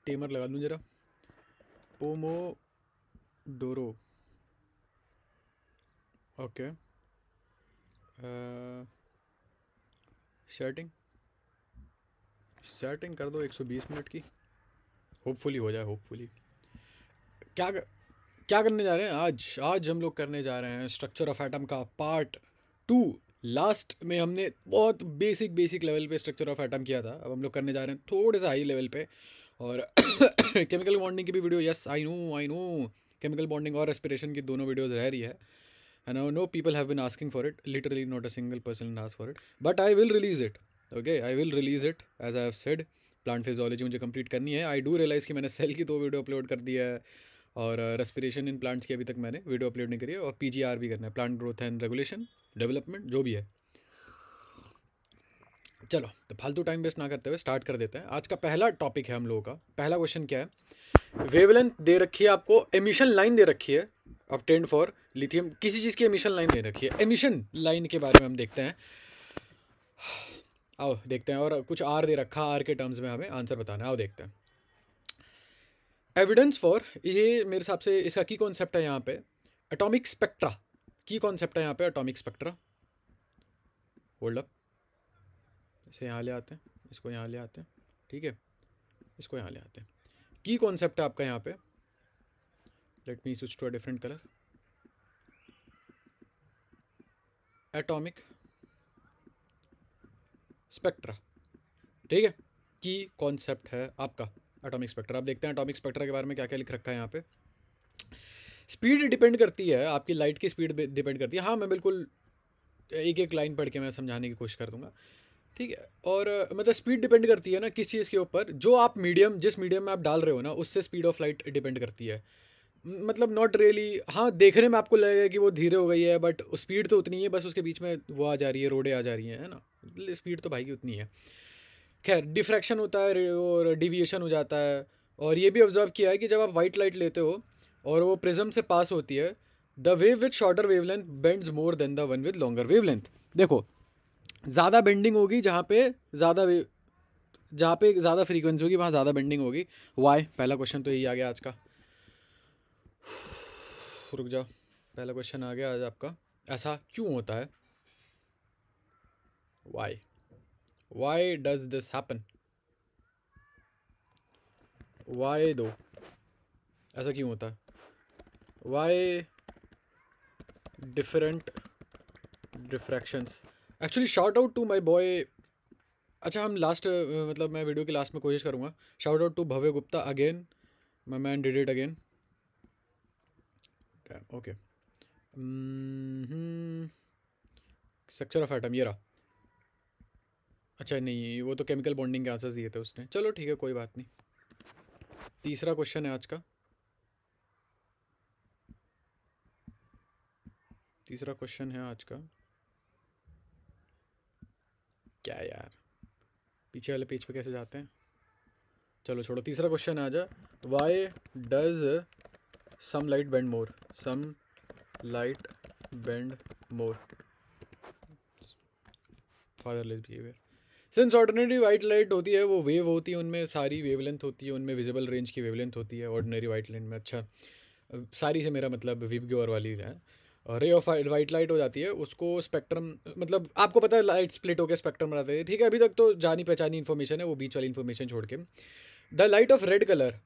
Tamer लगा दूँ जरा, पोमोडोरो, ओके, सेटिंग सेटिंग कर दो 120 मिनट की, होपफुली हो जाए, होपफुली। क्या क्या करने जा रहे हैं आज? आज हम लोग करने जा रहे हैं स्ट्रक्चर ऑफ एटम का पार्ट 2। लास्ट में हमने बहुत बेसिक बेसिक लेवल पे स्ट्रक्चर ऑफ एटम किया था, अब हम लोग करने जा रहे हैं थोड़े से हाई लेवल पे। और केमिकल बॉन्डिंग की भी video, yes I know chemical bonding और रेस्पिरेशन की दोनों वीडियोस रह रही है, and I know people have been asking for it. Literally, not a single person asked for it. But I will release it. Okay, I will release it as I have said. Plant physiology मुझे complete करनी है। I do realise कि मैंने cell की 2 video upload कर दी है, और respiration in plants की अभी तक मैंने वीडियो अपलोड नहीं करी है, और PGR भी करना है, plant growth and regulation development जो भी है। चलो तो फालतू टाइम वेस्ट ना करते हुए स्टार्ट कर देते हैं। आज का पहला टॉपिक है हम लोगों का। पहला क्वेश्चन क्या है? वेवलेंथ दे रखी है आपको, एमिशन लाइन दे रखी है ऑब्टेन्ड फॉर लिथियम, किसी चीज़ की एमिशन लाइन दे रखी है। एमिशन लाइन के बारे में हम देखते हैं, आओ देखते हैं। और कुछ आर दे रखा, आर के टर्म्स में हमें आंसर बताना है, आओ देखते हैं। एविडेंस फॉर, ये मेरे हिसाब से इसका की कॉन्सेप्ट है यहाँ पे एटॉमिक स्पेक्ट्रा। की कॉन्सेप्ट है यहाँ पे एटॉमिक स्पेक्ट्रा। होल्ड अप, इसे यहाँ ले आते हैं, इसको यहाँ ले आते हैं, ठीक है, इसको यहाँ ले आते हैं। की कॉन्सेप्ट है आपका यहाँ पे, let me switch to a different colour, atomic spectra, ठीक है। की कॉन्सेप्ट है आपका एटॉमिक स्पेक्ट्रा। अब देखते हैं एटॉमिक स्पेक्ट्रा के बारे में क्या क्या लिख रखा है यहाँ पे। स्पीड डिपेंड करती है, आपकी लाइट की स्पीड डिपेंड करती है। हाँ, मैं बिल्कुल एक एक लाइन पढ़ के मैं समझाने की कोशिश कर दूंगा, ठीक है। और मतलब स्पीड डिपेंड करती है ना किस चीज़ के ऊपर, जो आप मीडियम, जिस मीडियम में आप डाल रहे हो ना, उससे स्पीड ऑफ लाइट डिपेंड करती है। मतलब नॉट रियली, हाँ देखने में आपको लगेगा कि वो धीरे हो गई है, बट स्पीड तो उतनी है, बस उसके बीच में वो आ जा रही है, रोडें आ जा रही हैं, है ना, स्पीड तो भाई की उतनी है। खैर, डिफ्रैक्शन होता है और डिविएशन हो जाता है। और ये भी ऑब्जर्व किया है कि जब आप वाइट लाइट लेते हो और वो प्रिज्म से पास होती है, the wave with shorter wavelength bends more than the one with longer wavelength. देखो, ज़्यादा बेंडिंग होगी जहाँ पे ज़्यादा जहाँ पे ज़्यादा फ्रीक्वेंसी होगी, वहाँ ज़्यादा बेंडिंग होगी। वाई? पहला क्वेश्चन तो यही आ गया आज का। रुक जाओ, पहला क्वेश्चन आ गया आज आपका, ऐसा क्यों होता है? Why does this happen? Why though, ऐसा क्यों होता है? Why different diffractions? Actually shout out to my boy, अच्छा हम लास्ट मतलब मैं वीडियो के लास्ट में कोशिश करूँगा। Shout out to Bhavya Gupta again, my man did it again, okay. Structure of atom ये रहा। अच्छा नहीं, वो तो केमिकल बॉन्डिंग के आंसर्स दिए थे उसने, चलो ठीक है, कोई बात नहीं। तीसरा क्वेश्चन है आज का, तीसरा क्वेश्चन है आज का। क्या यार, पीछे वाले पेज पे कैसे जाते हैं? चलो छोड़ो, तीसरा क्वेश्चन आ जा। Why does some light bend more? Some light bend more, fatherless behaviour. Since ordinary white light होती है, वो वेव होती है, उनमें सारी वेवलेंथ होती है, उनमें विजिबल रेंज की वेवलेंथ होती है ऑर्डिनरी वाइट लाइट में। अच्छा, सारी से मेरा मतलब विबग्योर वाली है। रे ऑफ वाइट लाइट हो जाती है, उसको स्पेक्ट्रम, मतलब आपको पता है लाइट स्प्लिट होकर स्पेक्ट्रम बनाते हैं, ठीक है, अभी तक तो जानी पहचानी इन्फॉर्मेशन है, वो बीच वाली इन्फॉर्मेशन छोड़ के। The light of red colour,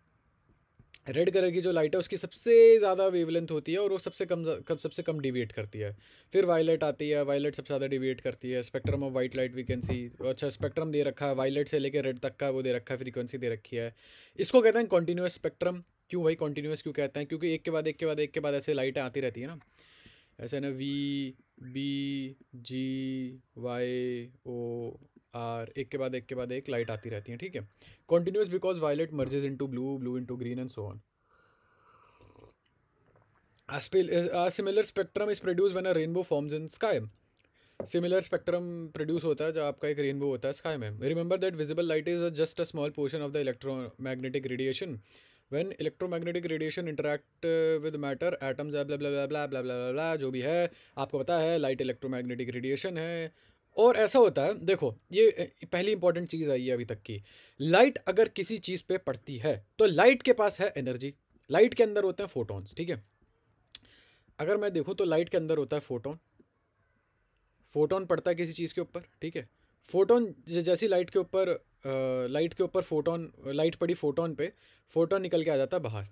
red colour की जो लाइट है उसकी सबसे ज़्यादा वेवलेंथ होती है, और वो सबसे कम डिविएट करती है। फिर वायलेट आती है, वायलेट सबसे ज़्यादा डिविएट करती है। Spectrum of white light we can see, अच्छा स्पेक्ट्रम दे रखा है, वायलेट से लेकर रेड तक का वो दे रखा है, फ्रीक्वेंसी दे रखी है। इसको कहते हैं कॉन्टीन्यूस स्पेक्ट्रम। क्यों भाई कॉन्टीन्यूस क्यों कहते हैं? क्योंकि एक के बाद एक के बाद एक के बाद ऐसे लाइटें आती रहती है ना, ऐसे ना, V B G Y O R, एक के बाद एक के बाद एक लाइट आती रहती है, ठीक है। Continuous because violet merges into blue, blue into green and so on. A similar spectrum is produced when a rainbow forms in sky. Similar spectrum produce होता है जब आपका एक रेनबो होता है स्काई में। Remember that visible light is just a small portion of the electromagnetic radiation. When electromagnetic radiation interact with matter atoms, blah blah blah blah blah blah blah, जो भी है आपको पता है, लाइट इलेक्ट्रोमैग्नेटिक रेडिएशन है। और ऐसा होता है, देखो ये पहली इंपॉर्टेंट चीज़ आई है अभी तक की। लाइट अगर किसी चीज़ पे पड़ती है तो लाइट के पास है एनर्जी। लाइट के अंदर होते हैं फोटॉन्स, ठीक है। अगर मैं देखूँ तो लाइट के अंदर होता है फोटोन। फोटोन पड़ता है किसी चीज़ के ऊपर, ठीक है। फोटोन जैसी लाइट के ऊपर फोटोन, लाइट पड़ी फोटोन पे, फोटोन निकल के आ जाता है बाहर।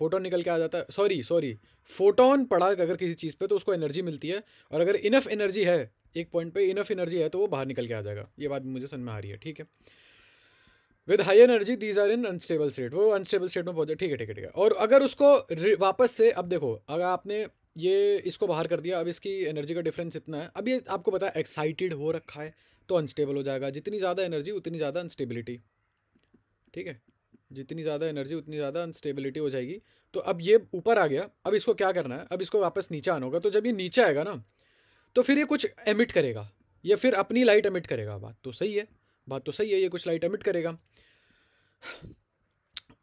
फोटोन निकल के आ जाता है, सॉरी, फोटोन पड़ा अगर किसी चीज़ पे तो उसको एनर्जी मिलती है, और अगर इनफ एनर्जी है, एक पॉइंट पे इनफ एनर्जी है तो वो बाहर निकल के आ जाएगा। ये बात मुझे समझ में आ रही है, ठीक है। With high energy these are in unstable state, वो अनस्टेबल स्टेट में पहुंचे, ठीक है, ठीक है, ठीक है। और अगर उसको वापस से, अब देखो अगर आपने ये इसको बाहर कर दिया, अब इसकी एनर्जी का डिफरेंस इतना है, अब ये आपको पता है एक्साइटेड हो रखा है तो अनस्टेबल हो जाएगा। जितनी ज़्यादा एनर्जी उतनी ज़्यादा अनस्टेबिलिटी, ठीक है। जितनी ज़्यादा एनर्जी उतनी ज़्यादा अनस्टेबिलिटी हो जाएगी। तो अब ये ऊपर आ गया, अब इसको क्या करना है, अब इसको वापस नीचे आना होगा। तो जब ये नीचे आएगा ना तो फिर ये कुछ एमिट करेगा, ये फिर अपनी लाइट एमिट करेगा। बात तो सही है, बात तो सही है, ये कुछ लाइट एमिट करेगा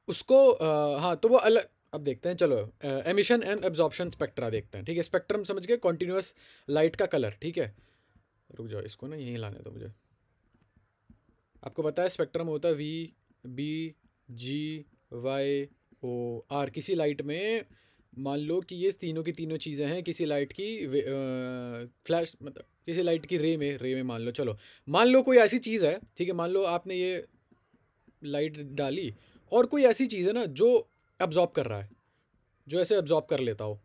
उसको। हाँ तो वो अलग, अब देखते हैं, चलो एमिशन एंड एब्जॉर्प्शन स्पेक्ट्रा देखते हैं, ठीक है। स्पेक्ट्रम समझ गए, कॉन्टिन्यूस लाइट का कलर, ठीक है। रुक जाओ, इसको ना यहीं लाने दो मुझे। आपको पता है स्पेक्ट्रम होता है V, B, G, Y, O, R. किसी लाइट में मान लो कि ये तीनों की तीनों चीज़ें हैं किसी लाइट की फ्लैश, मतलब किसी लाइट की रे में मान लो, चलो मान लो कोई ऐसी चीज़ है, ठीक है। मान लो आपने ये लाइट डाली और कोई ऐसी चीज़ है ना जो अब्जॉर्ब कर रहा है, जो ऐसे अब्जॉर्ब कर लेता हो,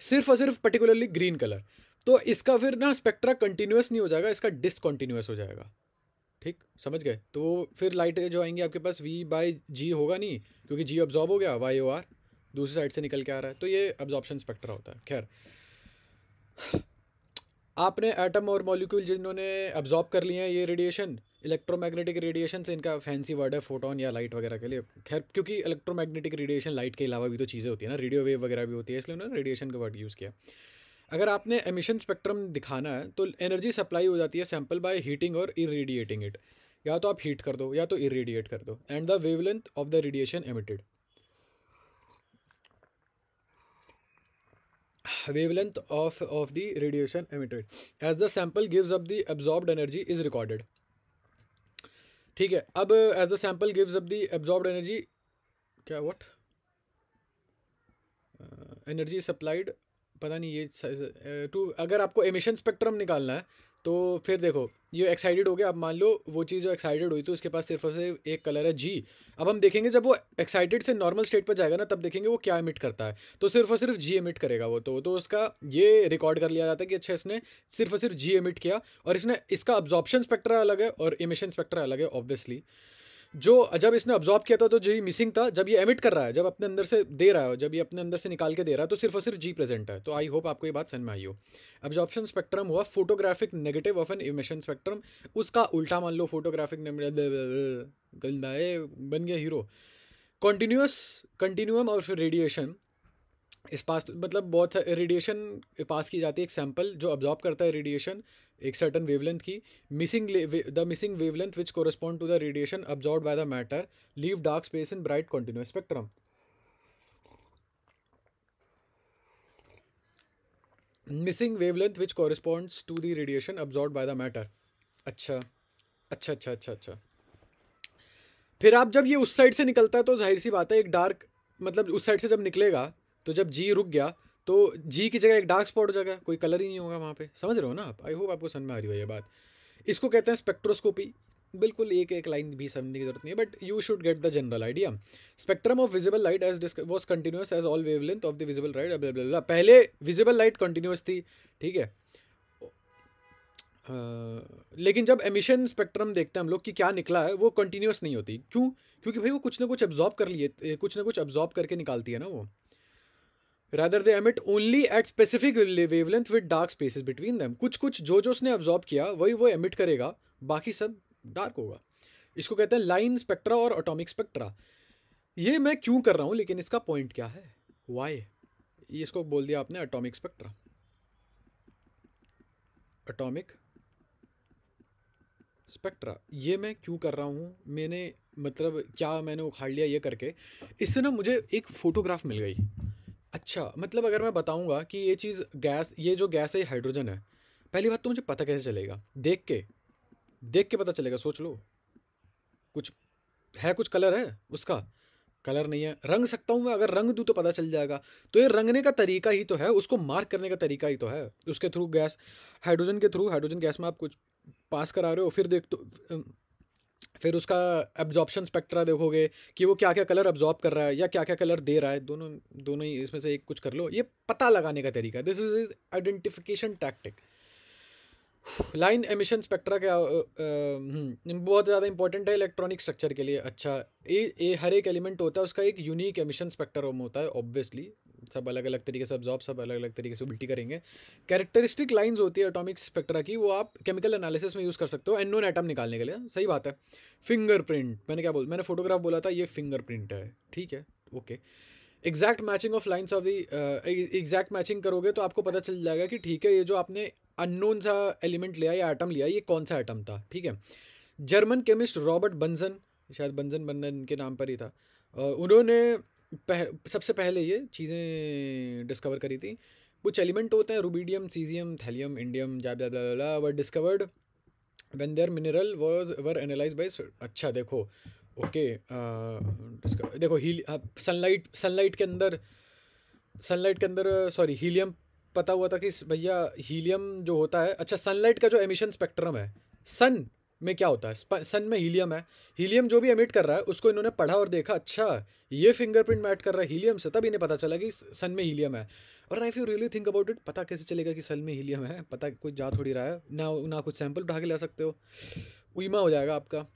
सिर्फ और सिर्फ पर्टिकुलरली ग्रीन कलर। तो इसका फिर ना स्पेक्ट्रा कंटिन्यूस नहीं हो जाएगा, इसका डिसकंटिन्यूस हो जाएगा, ठीक, समझ गए। तो वो फिर लाइट जो आएंगी आपके पास वी बाई जी होगा नहीं, क्योंकि जी अब्जॉर्ब हो गया, वाई ओ आर दूसरी साइड से निकल के आ रहा है। तो ये अब्जॉर्प्शन स्पेक्ट्रा होता है। खैर, आपने एटम और मॉलिक्यूल जिन्होंने अब्जॉर्ब कर लिए हैं ये रेडिएशन, इलेक्ट्रोमैग्नेटिक रेडिएशन से, इनका फैंसी वर्ड है फोटोन या लाइट वगैरह के लिए। खैर, क्योंकि इलेक्ट्रोमैग्नेटिक रेडिएशन लाइट के अलावा भी तो चीज़ें होती है ना, रेडियो वेव वगैरह भी होती है, इसलिए उन्होंने रेडिएशन का वर्ड यूज़ किया। अगर आपने एमिशन स्पेक्ट्रम दिखाना है तो एनर्जी सप्लाई हो जाती है सैंपल बाय हीटिंग और इरेडिएटिंग इट। या तो आप हीट कर दो या तो इरेडिएट कर दो, and the wavelength of the radiation emitted, wavelength of the radiation emitted as the sample gives up the absorbed energy is recorded, ठीक है। अब as the sample gives up the absorbed energy, क्या what energy supplied, पता नहीं ये to. अगर आपको emission spectrum निकालना है तो फिर देखो ये एक्साइटेड हो गया। अब मान लो वो चीज़ जो एक्साइटेड हुई तो उसके पास सिर्फ और सिर्फ एक कलर है जी। अब हम देखेंगे जब वो एक्साइटेड से नॉर्मल स्टेट पर जाएगा ना, तब देखेंगे वो क्या एमिट करता है। तो सिर्फ और सिर्फ जी एमिट करेगा वो, तो उसका ये रिकॉर्ड कर लिया जाता है कि अच्छा इसने सिर्फ और सिर्फ जी एमिट किया, और इसने इसका अब्जॉर्प्शन स्पेक्ट्रा अलग है और एमिशन स्पेक्ट्रा अलग है ऑब्वियसली। जो जब इसने अब्जॉर्ब किया था तो जी मिसिंग था, जब ये एमिट कर रहा है, जब अपने अंदर से दे रहा है, जब ये अपने अंदर से निकाल के दे रहा है तो सिर्फ और सिर्फ जी प्रेजेंट है। तो आई होप आपको ये बात समझ में आई हो। अब्जॉर्प्शन स्पेक्ट्रम हुआ photographic negative of an emission spectrum. उसका उल्टा मान लो फोटोग्राफिक, गंदा है, बन गया हीरो। कंटिन्यूम और फिर रेडिएशन इस पास, मतलब बहुत रेडिएशन पास की जाती है, एक सैंपल जो अब्जॉर्ब करता है रेडिएशन एक सर्टन वेवलेंथ की। The missing wavelength which correspond to the radiation absorb by the matter leave dark space in bright continuous spectrum. Missing wavelength which corresponds to the radiation absorb by the matter. अच्छा अच्छा अच्छा अच्छा अच्छा। फिर आप जब ये उस साइड से निकलता है तो जाहिर सी बात है एक डार्क, मतलब उस साइड से जब निकलेगा तो जब जी रुक गया तो जी की जगह एक डार्क स्पॉट हो जाएगा, कोई कलर ही नहीं होगा वहाँ पे। समझ रहे हो ना आप? आई होप आपको समझ में आ रही हो ये बात। इसको कहते हैं स्पेक्ट्रोस्कोपी। बिल्कुल एक एक लाइन भी समझने की जरूरत नहीं है, but you should get the general idea. Spectrum of visible light as was continuous as all wavelength of the visible light. पहले विजिबल लाइट कंटिन्यूस थी, ठीक है। लेकिन जब एमिशन स्पेक्ट्रम देखते हैं हम लोग कि क्या निकला है, वो कंटिन्यूस नहीं होती। क्यों? क्योंकि भाई वो कुछ ना कुछ अब्जॉर्ब कर लिए, कुछ ना कुछ अब्जॉर्ब करके निकालती है ना वो। Rather they emit only at specific wavelength with dark spaces between them. कुछ कुछ जो जो उसने अब्जॉर्ब किया वही वो एमिट करेगा, बाकी सब डार्क होगा। इसको कहते हैं लाइन स्पेक्ट्रा और एटॉमिक स्पेक्ट्रा। ये मैं क्यों कर रहा हूँ, लेकिन इसका पॉइंट क्या है, वाई, ये इसको बोल दिया आपने एटॉमिक स्पेक्ट्रा। एटॉमिक स्पेक्ट्रा ये मैं क्यों कर रहा हूँ, मैंने मतलब क्या मैंने उखाड़ लिया ये करके। इससे ना मुझे एक फ़ोटोग्राफ मिल गई। अच्छा, मतलब अगर मैं बताऊँगा कि ये चीज़ गैस, ये जो गैस है हाइड्रोजन है। पहली बात तो मुझे पता कैसे चलेगा? देख के पता चलेगा, सोच लो। कुछ है, कुछ कलर है उसका? कलर नहीं है। रंग सकता हूँ मैं, अगर रंग दूँ तो पता चल जाएगा। तो ये रंगने का तरीका ही तो है, उसको मार्क करने का तरीका ही तो है। उसके थ्रू गैस, हाइड्रोजन के थ्रू, हाइड्रोजन गैस में आप कुछ पास करा रहे हो, फिर देख तो फिर उसका एब्जॉर्प्शन स्पेक्ट्रा देखोगे कि वो क्या क्या कलर एब्जॉर्ब कर रहा है या क्या क्या कलर दे रहा है। दोनों दोनों ही इसमें से एक कुछ कर लो। ये पता लगाने का तरीका, this is identification tactic. Line emission spectra क्या बहुत ज़्यादा इंपॉर्टेंट है इलेक्ट्रॉनिक स्ट्रक्चर के लिए। अच्छा, ये हर एक एलिमेंट होता है उसका एक यूनिक एमिशन स्पेक्ट्रम होता है ऑब्वियसली। सब अलग अलग तरीके से अब्जॉर्ब, सब अलग अलग तरीके से उल्टी करेंगे। कैरेक्टरिस्टिक लाइंस होती है एटॉमिक स्पेक्ट्रा की, वो आप केमिकल एनालिसिस में यूज़ कर सकते हो अननोन एटम निकालने के लिए। सही बात है। फिंगरप्रिंट, मैंने क्या बोला, मैंने फोटोग्राफ बोला था, ये फिंगरप्रिंट है, ठीक है, okay. Exact matching of lines of the exact matching करोगे तो आपको पता चल जाएगा कि ठीक है, ये जो आपने अननोन सा एलिमेंट लिया या एटम लिया, ये कौन सा एटम था, ठीक है। जर्मन केमिस्ट रॉबर्ट बंजन, शायद बंजन बंजन के नाम पर ही था, उन्होंने सबसे पहले ये चीज़ें डिस्कवर करी थी। कुछ एलिमेंट होते हैं, rubidium, caesium, thallium, indium, were discovered when their mineral were analyse by. अच्छा देखो, ओके, देखो सनलाइट के अंदर सॉरी हीलियम पता हुआ था कि भैया हीलियम जो होता है। अच्छा, सनलाइट का जो एमिशन स्पेक्ट्रम है, सन में क्या होता है, सन में हीलियम है। हीलियम जो भी एमिट कर रहा है उसको इन्होंने पढ़ा और देखा, अच्छा ये फिंगरप्रिंट मैच कर रहा है हीलियम से, तब इन्हें पता चला कि सन में हीलियम है। और if you really think about it, पता कैसे चलेगा कि सन में हीलियम है? पता कोई जा थोड़ी रहा है ना, ना कुछ सैंपल उठा के ला सकते हो, उईमा हो जाएगा आपका।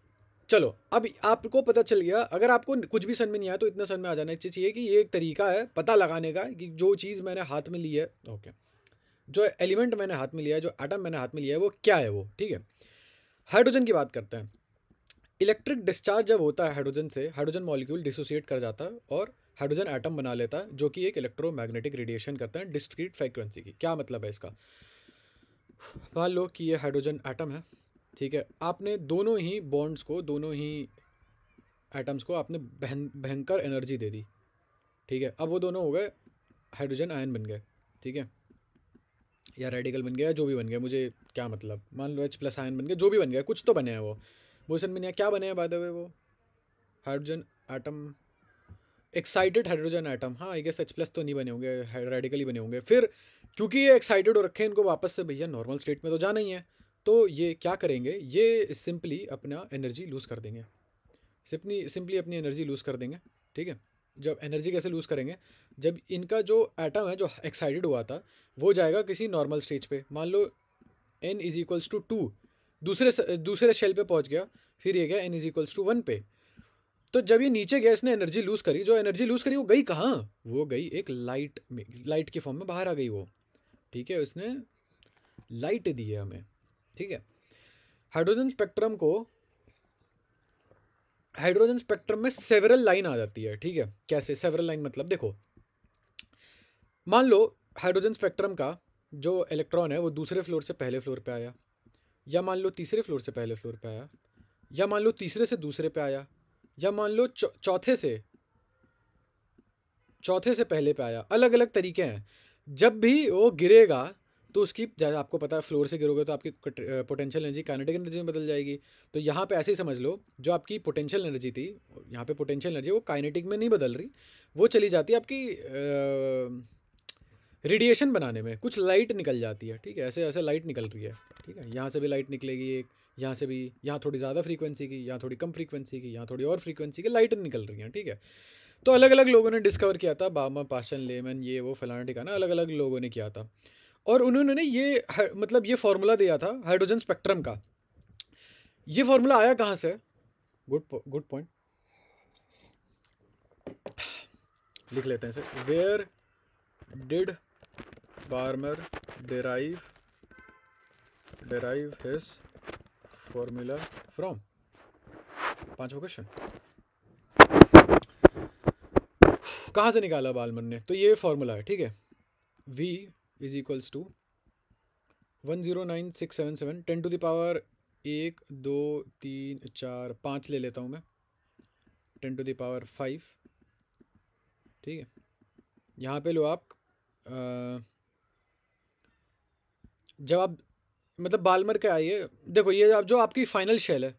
चलो, अब आपको पता चल गया। अगर आपको कुछ भी सन में नहीं आया तो इतना सन में आ जाना चाहिए कि ये एक तरीका है पता लगाने का कि जो चीज़ मैंने हाथ में ली है, ओके, जो एलिमेंट मैंने हाथ में लिया है, जो एटम मैंने हाथ में लिया है, वो क्या है, वो ठीक है। हाइड्रोजन की बात करते हैं। इलेक्ट्रिक डिस्चार्ज जब होता है हाइड्रोजन से, हाइड्रोजन मॉलिक्यूल डिसोसिएट कर जाता है और हाइड्रोजन एटम बना लेता है, जो कि एक इलेक्ट्रोमैग्नेटिक रेडिएशन करता है डिस्क्रीट फ्रीक्वेंसी की। क्या मतलब है इसका? मान लो कि ये हाइड्रोजन एटम है, ठीक है। आपने दोनों ही बॉन्ड्स को, दोनों ही एटम्स को आपने भयंकर एनर्जी दे दी, ठीक है। अब वो दोनों हो गए हाइड्रोजन आयन बन गए, ठीक है, या रेडिकल बन गया, जो भी बन गया, मुझे क्या मतलब, मान लो H+ आयन बन गया, जो भी बन गया, कुछ तो बने हैं वो। मोशन में नहीं, क्या बने हैं बाय द वे वो? Hydrogen atom, excited hydrogen atom, हाँ आई गेस H+ तो नहीं बने होंगे, रेडिकली बने होंगे। फिर क्योंकि ये एक्साइटेड हो रखे हैं, इनको वापस से भैया नॉर्मल स्टेट में तो जाना ही है, तो ये क्या करेंगे, ये सिंपली अपना एनर्जी लूज़ कर देंगे, सिंपली अपनी एनर्जी लूज़ कर देंगे, ठीक है। जब एनर्जी कैसे लूज़ करेंगे, जब इनका जो एटम है जो एक्साइटेड हुआ था, वो जाएगा किसी नॉर्मल स्टेज पे, मान लो n=2, दूसरे शेल पे पहुंच गया, फिर ये गया n=1 पे। तो जब ये नीचे गया, इसने एनर्जी लूज़ करी, जो एनर्जी लूज़ करी वो गई कहाँ? वो गई एक लाइट में, लाइट के फॉर्म में बाहर आ गई वो, ठीक है। उसने लाइट दी है हमें, ठीक है। हाइड्रोजन स्पेक्ट्रम में सेवरल लाइन आ जाती है, ठीक है। कैसे सेवरल लाइन? मतलब देखो, मान लो हाइड्रोजन स्पेक्ट्रम का जो इलेक्ट्रॉन है वो दूसरे फ्लोर से पहले फ्लोर पे आया, या मान लो तीसरे फ्लोर से पहले फ्लोर पे आया, या मान लो तीसरे से दूसरे पे आया, या मान लो चौथे से पहले पे आया। अलग अलग तरीके हैं। जब भी वो गिरेगा तो उसकी, जैसे आपको पता है फ्लोर से गिरोगे तो आपकी पोटेंशियल एनर्जी काइनेटिक एनर्जी में बदल जाएगी। तो यहाँ पे ऐसे ही समझ लो, जो आपकी पोटेंशियल एनर्जी थी, यहाँ पे पोटेंशियल एनर्जी वो काइनेटिक में नहीं बदल रही, वो चली जाती है आपकी रेडिएशन बनाने में, कुछ लाइट निकल जाती है, ठीक है। ऐसे ऐसे लाइट निकल रही है, ठीक है। यहाँ से भी लाइट निकलेगी एक, यहाँ से भी, यहाँ थोड़ी ज़्यादा फ्रीक्वेंसी की, यहाँ थोड़ी कम फ्रीक्वेंसी की, यहाँ थोड़ी और फ्रीक्वेंसी की लाइट निकल रही हैं, ठीक है। तो अलग अलग लोगों ने डिस्कवर किया था, बामा, पास्चन, लेमन, ये वो फलाना ठिकाना, अलग अलग लोगों ने किया था। और उन्होंने ये मतलब ये फॉर्मूला दिया था हाइड्रोजन स्पेक्ट्रम का। ये फॉर्मूला आया कहाँ से? गुड पॉइंट, लिख लेते हैं इसे। Where did Balmer derive his formula from? पांचवा क्वेश्चन, कहाँ से निकाला बार्मर ने? तो ये फॉर्मूला है, ठीक है। V = 109677 10⁻1 2 3 4 5 ले लेता हूँ मैं, 10⁵, ठीक है। यहाँ पे लो आप, जब आप मतलब बाल्मर का है, देखो ये जो आपकी फाइनल शेल है,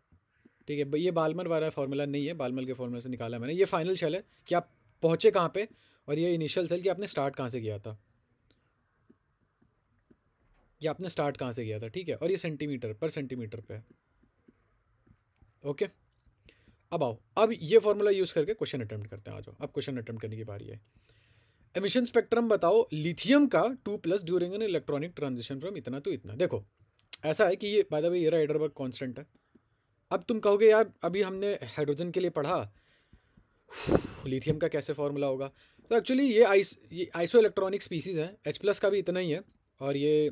ठीक है, ये बाल्मर वाला फार्मूला नहीं है, बाल्मर के फार्मूला से निकाला मैंने, ये फाइनल शेल है कि आप पहुँचे कहाँ पे, और ये इनिशियल सेल कि आपने स्टार्ट कहाँ से किया था, ये आपने स्टार्ट कहाँ से किया था, ठीक है, और ये सेंटीमीटर पर सेंटीमीटर पे है। ओके, अब आओ, अब ये फार्मूला यूज़ करके क्वेश्चन अटेम्प्ट करते हैं। आ जाओ, अब क्वेश्चन अटेम्प्ट करने की बारी है। एमिशन स्पेक्ट्रम बताओ लिथियम का 2+ during an electronic transition from इतना टू इतना। देखो ऐसा है कि ये बाय द वे ये हाइडरबर्ग कांस्टेंट है। अब तुम कहोगे यार अभी हमने हाइड्रोजन के लिए पढ़ा, लिथियम का कैसे फार्मूला होगा, तो एक्चुअली ये आइसो इलेक्ट्रॉनिक स्पीसीज़ हैं, H+ का भी इतना ही है, और ये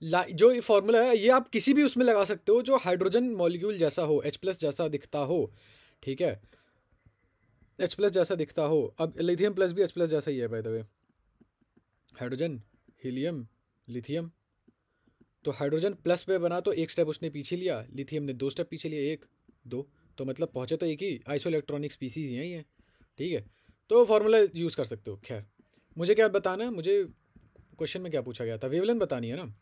जो ये फार्मूला है ये आप किसी भी उसमें लगा सकते हो जो हाइड्रोजन मॉलिक्यूल जैसा हो, H+ जैसा दिखता हो, ठीक है, H+ जैसा दिखता हो। अब लिथियम प्लस भी H+ जैसा ही है by the way, hydrogen helium lithium, तो हाइड्रोजन प्लस पे बना तो एक स्टेप उसने पीछे लिया, लिथियम ने 2 स्टेप पीछे लिया, 1 2, तो मतलब पहुँचे तो एक ही आइसो इलेक्ट्रॉनिक स्पीसीज ही हैं, ठीक है, तो फार्मूला यूज़ कर सकते हो। खैर मुझे क्या बताना है, मुझे क्वेश्चन में क्या पूछा गया था, वेवलेंथ बतानी है ना,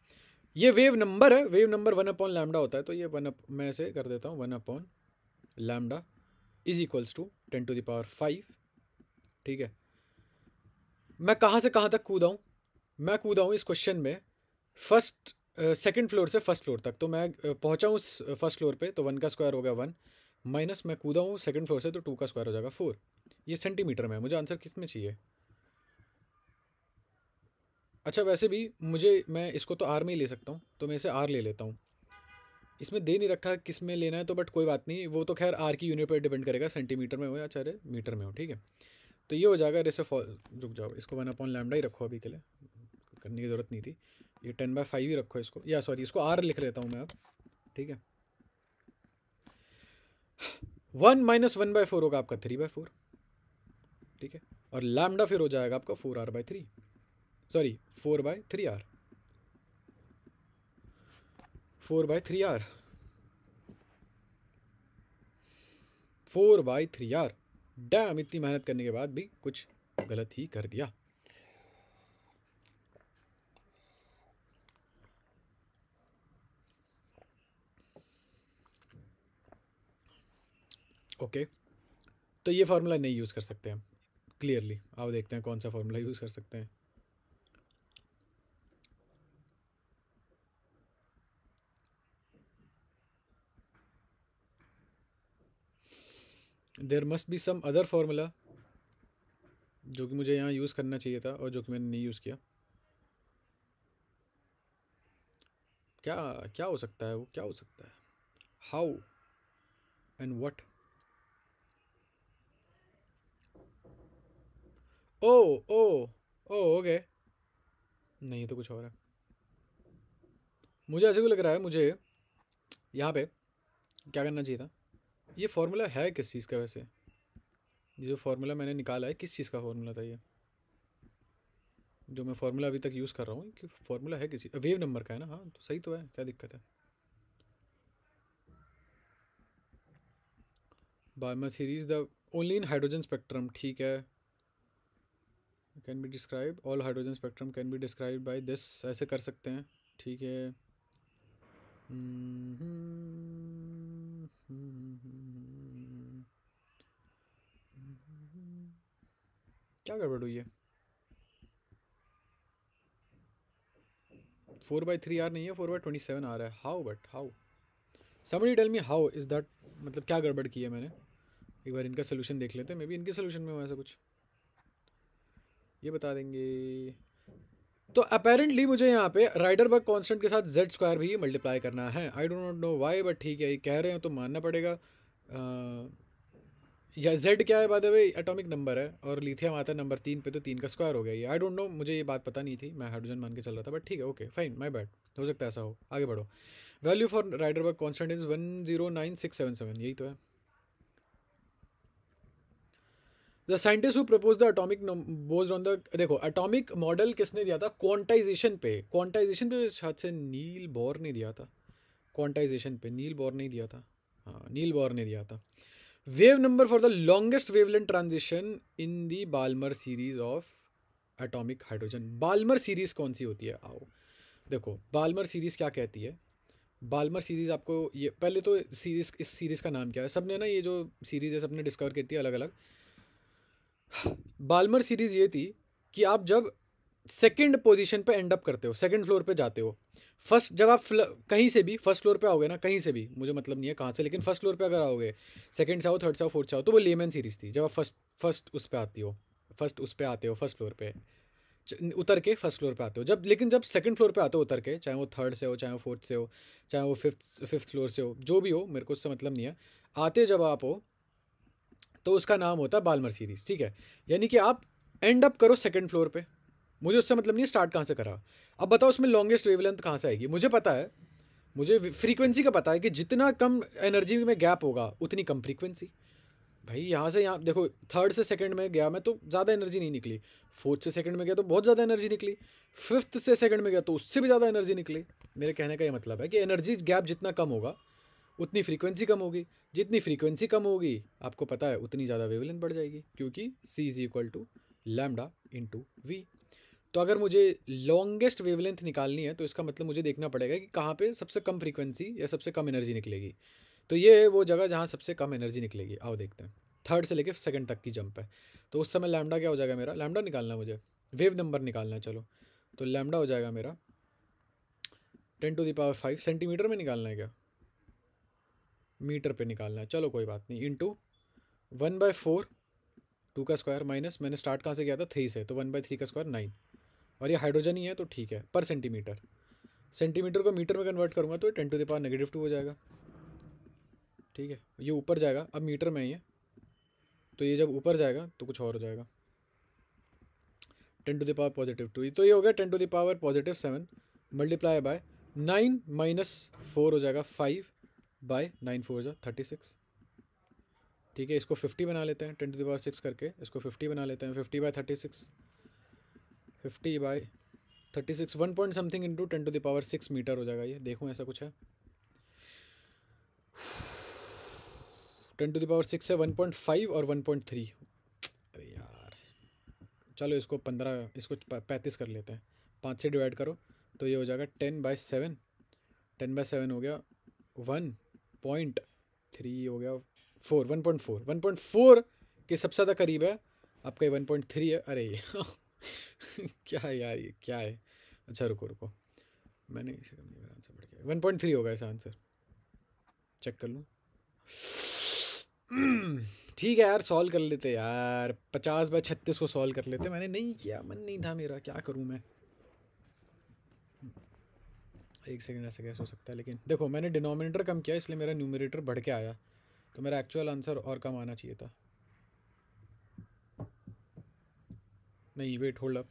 ये वेव नंबर है, वेव नंबर 1/λ होता है, तो ये मैं ऐसे कर देता हूँ 1/λ इज इक्वल्स टू 10⁵, ठीक है। मैं कहाँ से कहाँ तक कूदा हूँ, मैं कूदा हूँ इस क्वेश्चन में सेकंड फ्लोर से फर्स्ट फ्लोर तक, तो मैं पहुँचा हूँ फर्स्ट फ्लोर पे, तो 1 का स्क्वायर हो गया 1, माइनस मैं कूदा हूँ सेकंड फ्लोर से, तो 2 का स्क्वायर हो जाएगा 4। ये सेंटीमीटर में है, मुझे आंसर किस में चाहिए। अच्छा वैसे भी मैं इसको तो आर में ही ले सकता हूँ, तो मैं इसे आर ले लेता हूँ, इसमें दे नहीं रखा किस में लेना है, तो बट कोई बात नहीं, वो तो खैर आर की यूनिट पर डिपेंड करेगा, सेंटीमीटर में हो या चाहे मीटर में हो, ठीक है। तो ये हो जाएगा, जैसे रुक जाओ, इसको 1/λ ही रखो अभी के लिए, करने की ज़रूरत नहीं थी, ये 10/5 ही रखो इसको, या सॉरी इसको आर लिख लेता हूँ मैं अब, ठीक है। 1 - 1/4 होगा आपका 3/4, ठीक है, और लैम्डा फिर हो जाएगा आपका 4r/3, sorry 4/3r, 4/3r, 4/3r। Dam, इतनी मेहनत करने के बाद भी कुछ गलत ही कर दिया। ओके तो ये फार्मूला नहीं यूज़ कर सकते हम क्लियरली, आओ देखते हैं कौन सा फार्मूला यूज़ कर सकते हैं। There must be some other formula जो कि मुझे यहाँ यूज़ करना चाहिए था और जो कि मैंने नहीं यूज़ किया। क्या क्या हो सकता है, वो क्या हो सकता है, how and what. Oh oh oh okay, नहीं तो कुछ और है। मुझे ऐसे भी लग रहा है, मुझे यहाँ पे क्या करना चाहिए था, ये फार्मूला है किस चीज़ का वैसे, ये जो फार्मूला मैंने निकाला है किस चीज़ का फार्मूला था, ये जो मैं फार्मूला अभी तक यूज़ कर रहा हूँ कि फार्मूला है किसी वेव नंबर का है ना, हाँ तो सही तो है, क्या दिक्कत है। Barmer series the only in hydrogen spectrum, ठीक है, can be describe all hydrogen spectrum can be describe by this, ऐसे कर सकते हैं, ठीक है। क्या गड़बड़ हुई है, 4/3r नहीं है, 4/27 आ रहा है, how but how, somebody tell me how is that, मतलब क्या गड़बड़ की है मैंने, एक बार इनका सोल्यूशन देख लेते हैं, मे बी इनके सोल्यूशन में हो ऐसा कुछ, ये बता देंगे। तो अपेरेंटली मुझे यहाँ पे राइडरबर्ग कांस्टेंट के साथ z² भी मल्टीप्लाई करना है, I don't not know why, but ठीक है ये कह रहे हैं तो मानना पड़ेगा। या z क्या है by the way, atomic number है, और लिथियम आता है नंबर 3 पे, तो 3 का स्क्वायर हो गया ये, आई डोंट नो, मुझे ये बात पता नहीं थी, मैं हाइड्रोजन मान के चल रहा था, बट ठीक है ओके फाइन, माय बैड, हो सकता है ऐसा हो, आगे बढ़ो। Value for Rydberg constant is 109677, यही तो है। The scientist who propose the atomic based on the, देखो एटॉमिक मॉडल किसने दिया था, क्वांटाइजेशन पे शायद से नील बोर ने दिया था, क्वांटाइजेशन पे नील बोर ने दिया था, हाँ नील बोर ने दिया था। Wave number for the longest wavelength transition in the Balmer series of atomic hydrogen, Balmer series कौन सी होती है, आओ देखो बाल्मर सीरीज़ क्या कहती है, बाल्मर सीरीज़ आपको ये पहले तो सीरीज़, इस सीरीज़ का नाम क्या है, सबने ना ये जो सीरीज़ है सबने डिस्कवर की थी अलग अलग। बाल्मर सीरीज़ ये थी कि आप जब सेकंड पोजीशन पे एंड अप करते हो, सेकंड फ्लोर पे जाते हो, फर्स्ट जब आप कहीं से भी फर्स्ट फ्लोर पे आओगे ना, कहीं से भी, मुझे मतलब नहीं है कहाँ से, लेकिन फर्स्ट फ्लोर पे अगर आओगे, सेकंड से आओ, थर्ड से आओ, फोर्थ से आओ, तो वो लेमन सीरीज़ थी। जब आप फर्स्ट फर्स्ट उस पे आती हो, फर्स्ट उस पे आते हो, फर्स्ट फ्लोर पे उतर के फर्स्ट फ्लोर पे आते हो, जब लेकिन जब सेकंड फ्लोर पे आते हो उतर के, चाहे वो थर्ड से हो, चाहे वो फोर्थ से हो, चाहे वो फिफ्थ फ्लोर से हो, जो भी हो, मेरे को उससे मतलब नहीं है, आते जब आप हो तो उसका नाम होता है बाल्मर सीरीज़, ठीक है। यानी कि आप एंड अप करो सेकंड फ्लोर पे, मुझे उससे मतलब नहीं है स्टार्ट कहाँ से करा। अब बताओ उसमें लॉन्गेस्ट वेवलेंथ कहाँ से आएगी, मुझे पता है, मुझे फ्रीक्वेंसी का पता है कि जितना कम एनर्जी में गैप होगा उतनी कम फ्रीक्वेंसी। भाई यहाँ से यहाँ देखो, थर्ड से सेकंड में गया मैं तो ज़्यादा एनर्जी नहीं निकली, फोर्थ से सेकंड में गया तो बहुत ज़्यादा एनर्जी निकली, फिफ्थ से सेकंड में गया तो उससे भी ज़्यादा एनर्जी निकली। मेरे कहने का ये मतलब है कि एनर्जी गैप जितना कम होगा उतनी फ्रीक्वेंसी कम होगी, जितनी फ्रीक्वेंसी कम होगी आपको पता है उतनी ज़्यादा वेवलेंथ बढ़ जाएगी, क्योंकि C is equal to lambda into v. तो अगर मुझे लॉन्गेस्ट वेवलेंथ निकालनी है तो इसका मतलब मुझे देखना पड़ेगा कि कहाँ पे सबसे कम फ्रीक्वेंसी या सबसे कम एनर्जी निकलेगी। तो ये है वो जगह जहाँ सबसे कम एनर्जी निकलेगी। आओ देखते हैं, थर्ड से लेके सेकंड तक की जंप है, तो उस समय लैम्डा क्या हो जाएगा मेरा, लैम्डा निकालना है मुझे, वेव नंबर निकालना है, चलो तो लैम्डा हो जाएगा मेरा 10⁵ सेंटीमीटर में निकालना है क्या, मीटर पे निकालना है, चलो कोई बात नहीं, इंटू 1/4 2 का स्क्वायर माइनस मैंने स्टार्ट कहाँ से किया था 3 से, तो 1/3 का स्क्वायर 9, और ये हाइड्रोजन ही है तो ठीक है, पर सेंटीमीटर, सेंटीमीटर को मीटर में कन्वर्ट करूँगा तो 10⁻⁻2 हो जाएगा, ठीक है। ये ऊपर जाएगा, अब मीटर में ही है तो ये जब ऊपर जाएगा तो कुछ और हो जाएगा, 10⁻⁻², तो ये हो गया 10⁻⁻7 मल्टीप्लाई बाय 9 माइनस 4 हो जाएगा 5/9 4 36, ठीक है। इसको 50 बना लेते हैं, 10⁻⁶ करके इसको 50 बना लेते हैं, 50/36, 50/36 1 पॉइंट समथिंग इंटू 10⁻⁶ मीटर हो जाएगा। ये देखो ऐसा कुछ है, 10⁻⁶ से 1.5 और 1.3, अरे यार चलो इसको 15, इसको 35 कर लेते हैं, 5 से डिवाइड करो तो ये हो जाएगा 10/7, 10/7 हो गया 1.3 हो गया 4, 1.4 के सबसे ज़्यादा करीब है आपका, ये 1.3 है, अरे क्या है यार, ये क्या है। अच्छा रुको रुको, मैंने इसे कम नहीं, मेरा आंसर बढ़ गया, 1.3 होगा ऐसा आंसर, चेक कर लूँ। ठीक है यार, सॉल्व कर लेते यार, 50/36 को सॉल्व कर लेते, मैंने नहीं किया, मन नहीं था मेरा, क्या करूँ मैं। एक सेकंड, ऐसे कैसे हो सकता है, लेकिन देखो मैंने डिनोमिनेटर कम किया इसलिए मेरा न्यूमरेटर बढ़ के आया, तो मेरा एक्चुअल आंसर और कम आना चाहिए था। नहीं वेट होल्ड अप,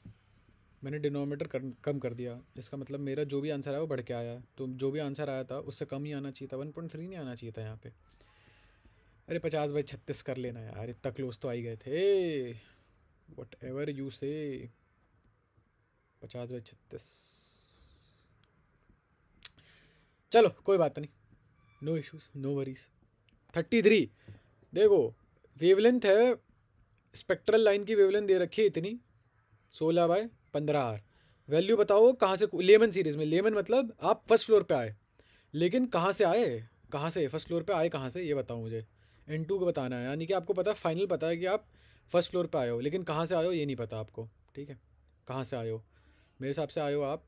मैंने डिनोमिनेटर कम कर दिया, इसका मतलब मेरा जो भी आंसर आया वो बढ़ के आया, तो जो भी आंसर आया था उससे कम ही आना चाहिए था, 1.3 नहीं आना चाहिए था यहाँ पे। अरे 50/36 कर लेना यार, इतना क्लोज तो आ ही गए थे, वट एवर यू से। 50/36, चलो कोई बात नहीं, नो इश्यूज नो वरीज। 33, देखो वेवलेंथ है, स्पेक्ट्रल लाइन की वेवलेंथ दे रखी है इतनी 16/15R, वैल्यू बताओ कहाँ से, लेमन सीरीज़ में, लेमन मतलब आप फर्स्ट फ्लोर पे आए, लेकिन कहाँ से आए, कहाँ से फर्स्ट फ्लोर पे आए कहाँ से, ये बताओ मुझे, N2 को बताना है, यानी कि आपको पता है, फाइनल पता है कि आप फर्स्ट फ्लोर पे आए हो, लेकिन कहाँ से आए हो ये नहीं पता आपको, ठीक है। कहाँ से आए हो, मेरे हिसाब से आए हो आप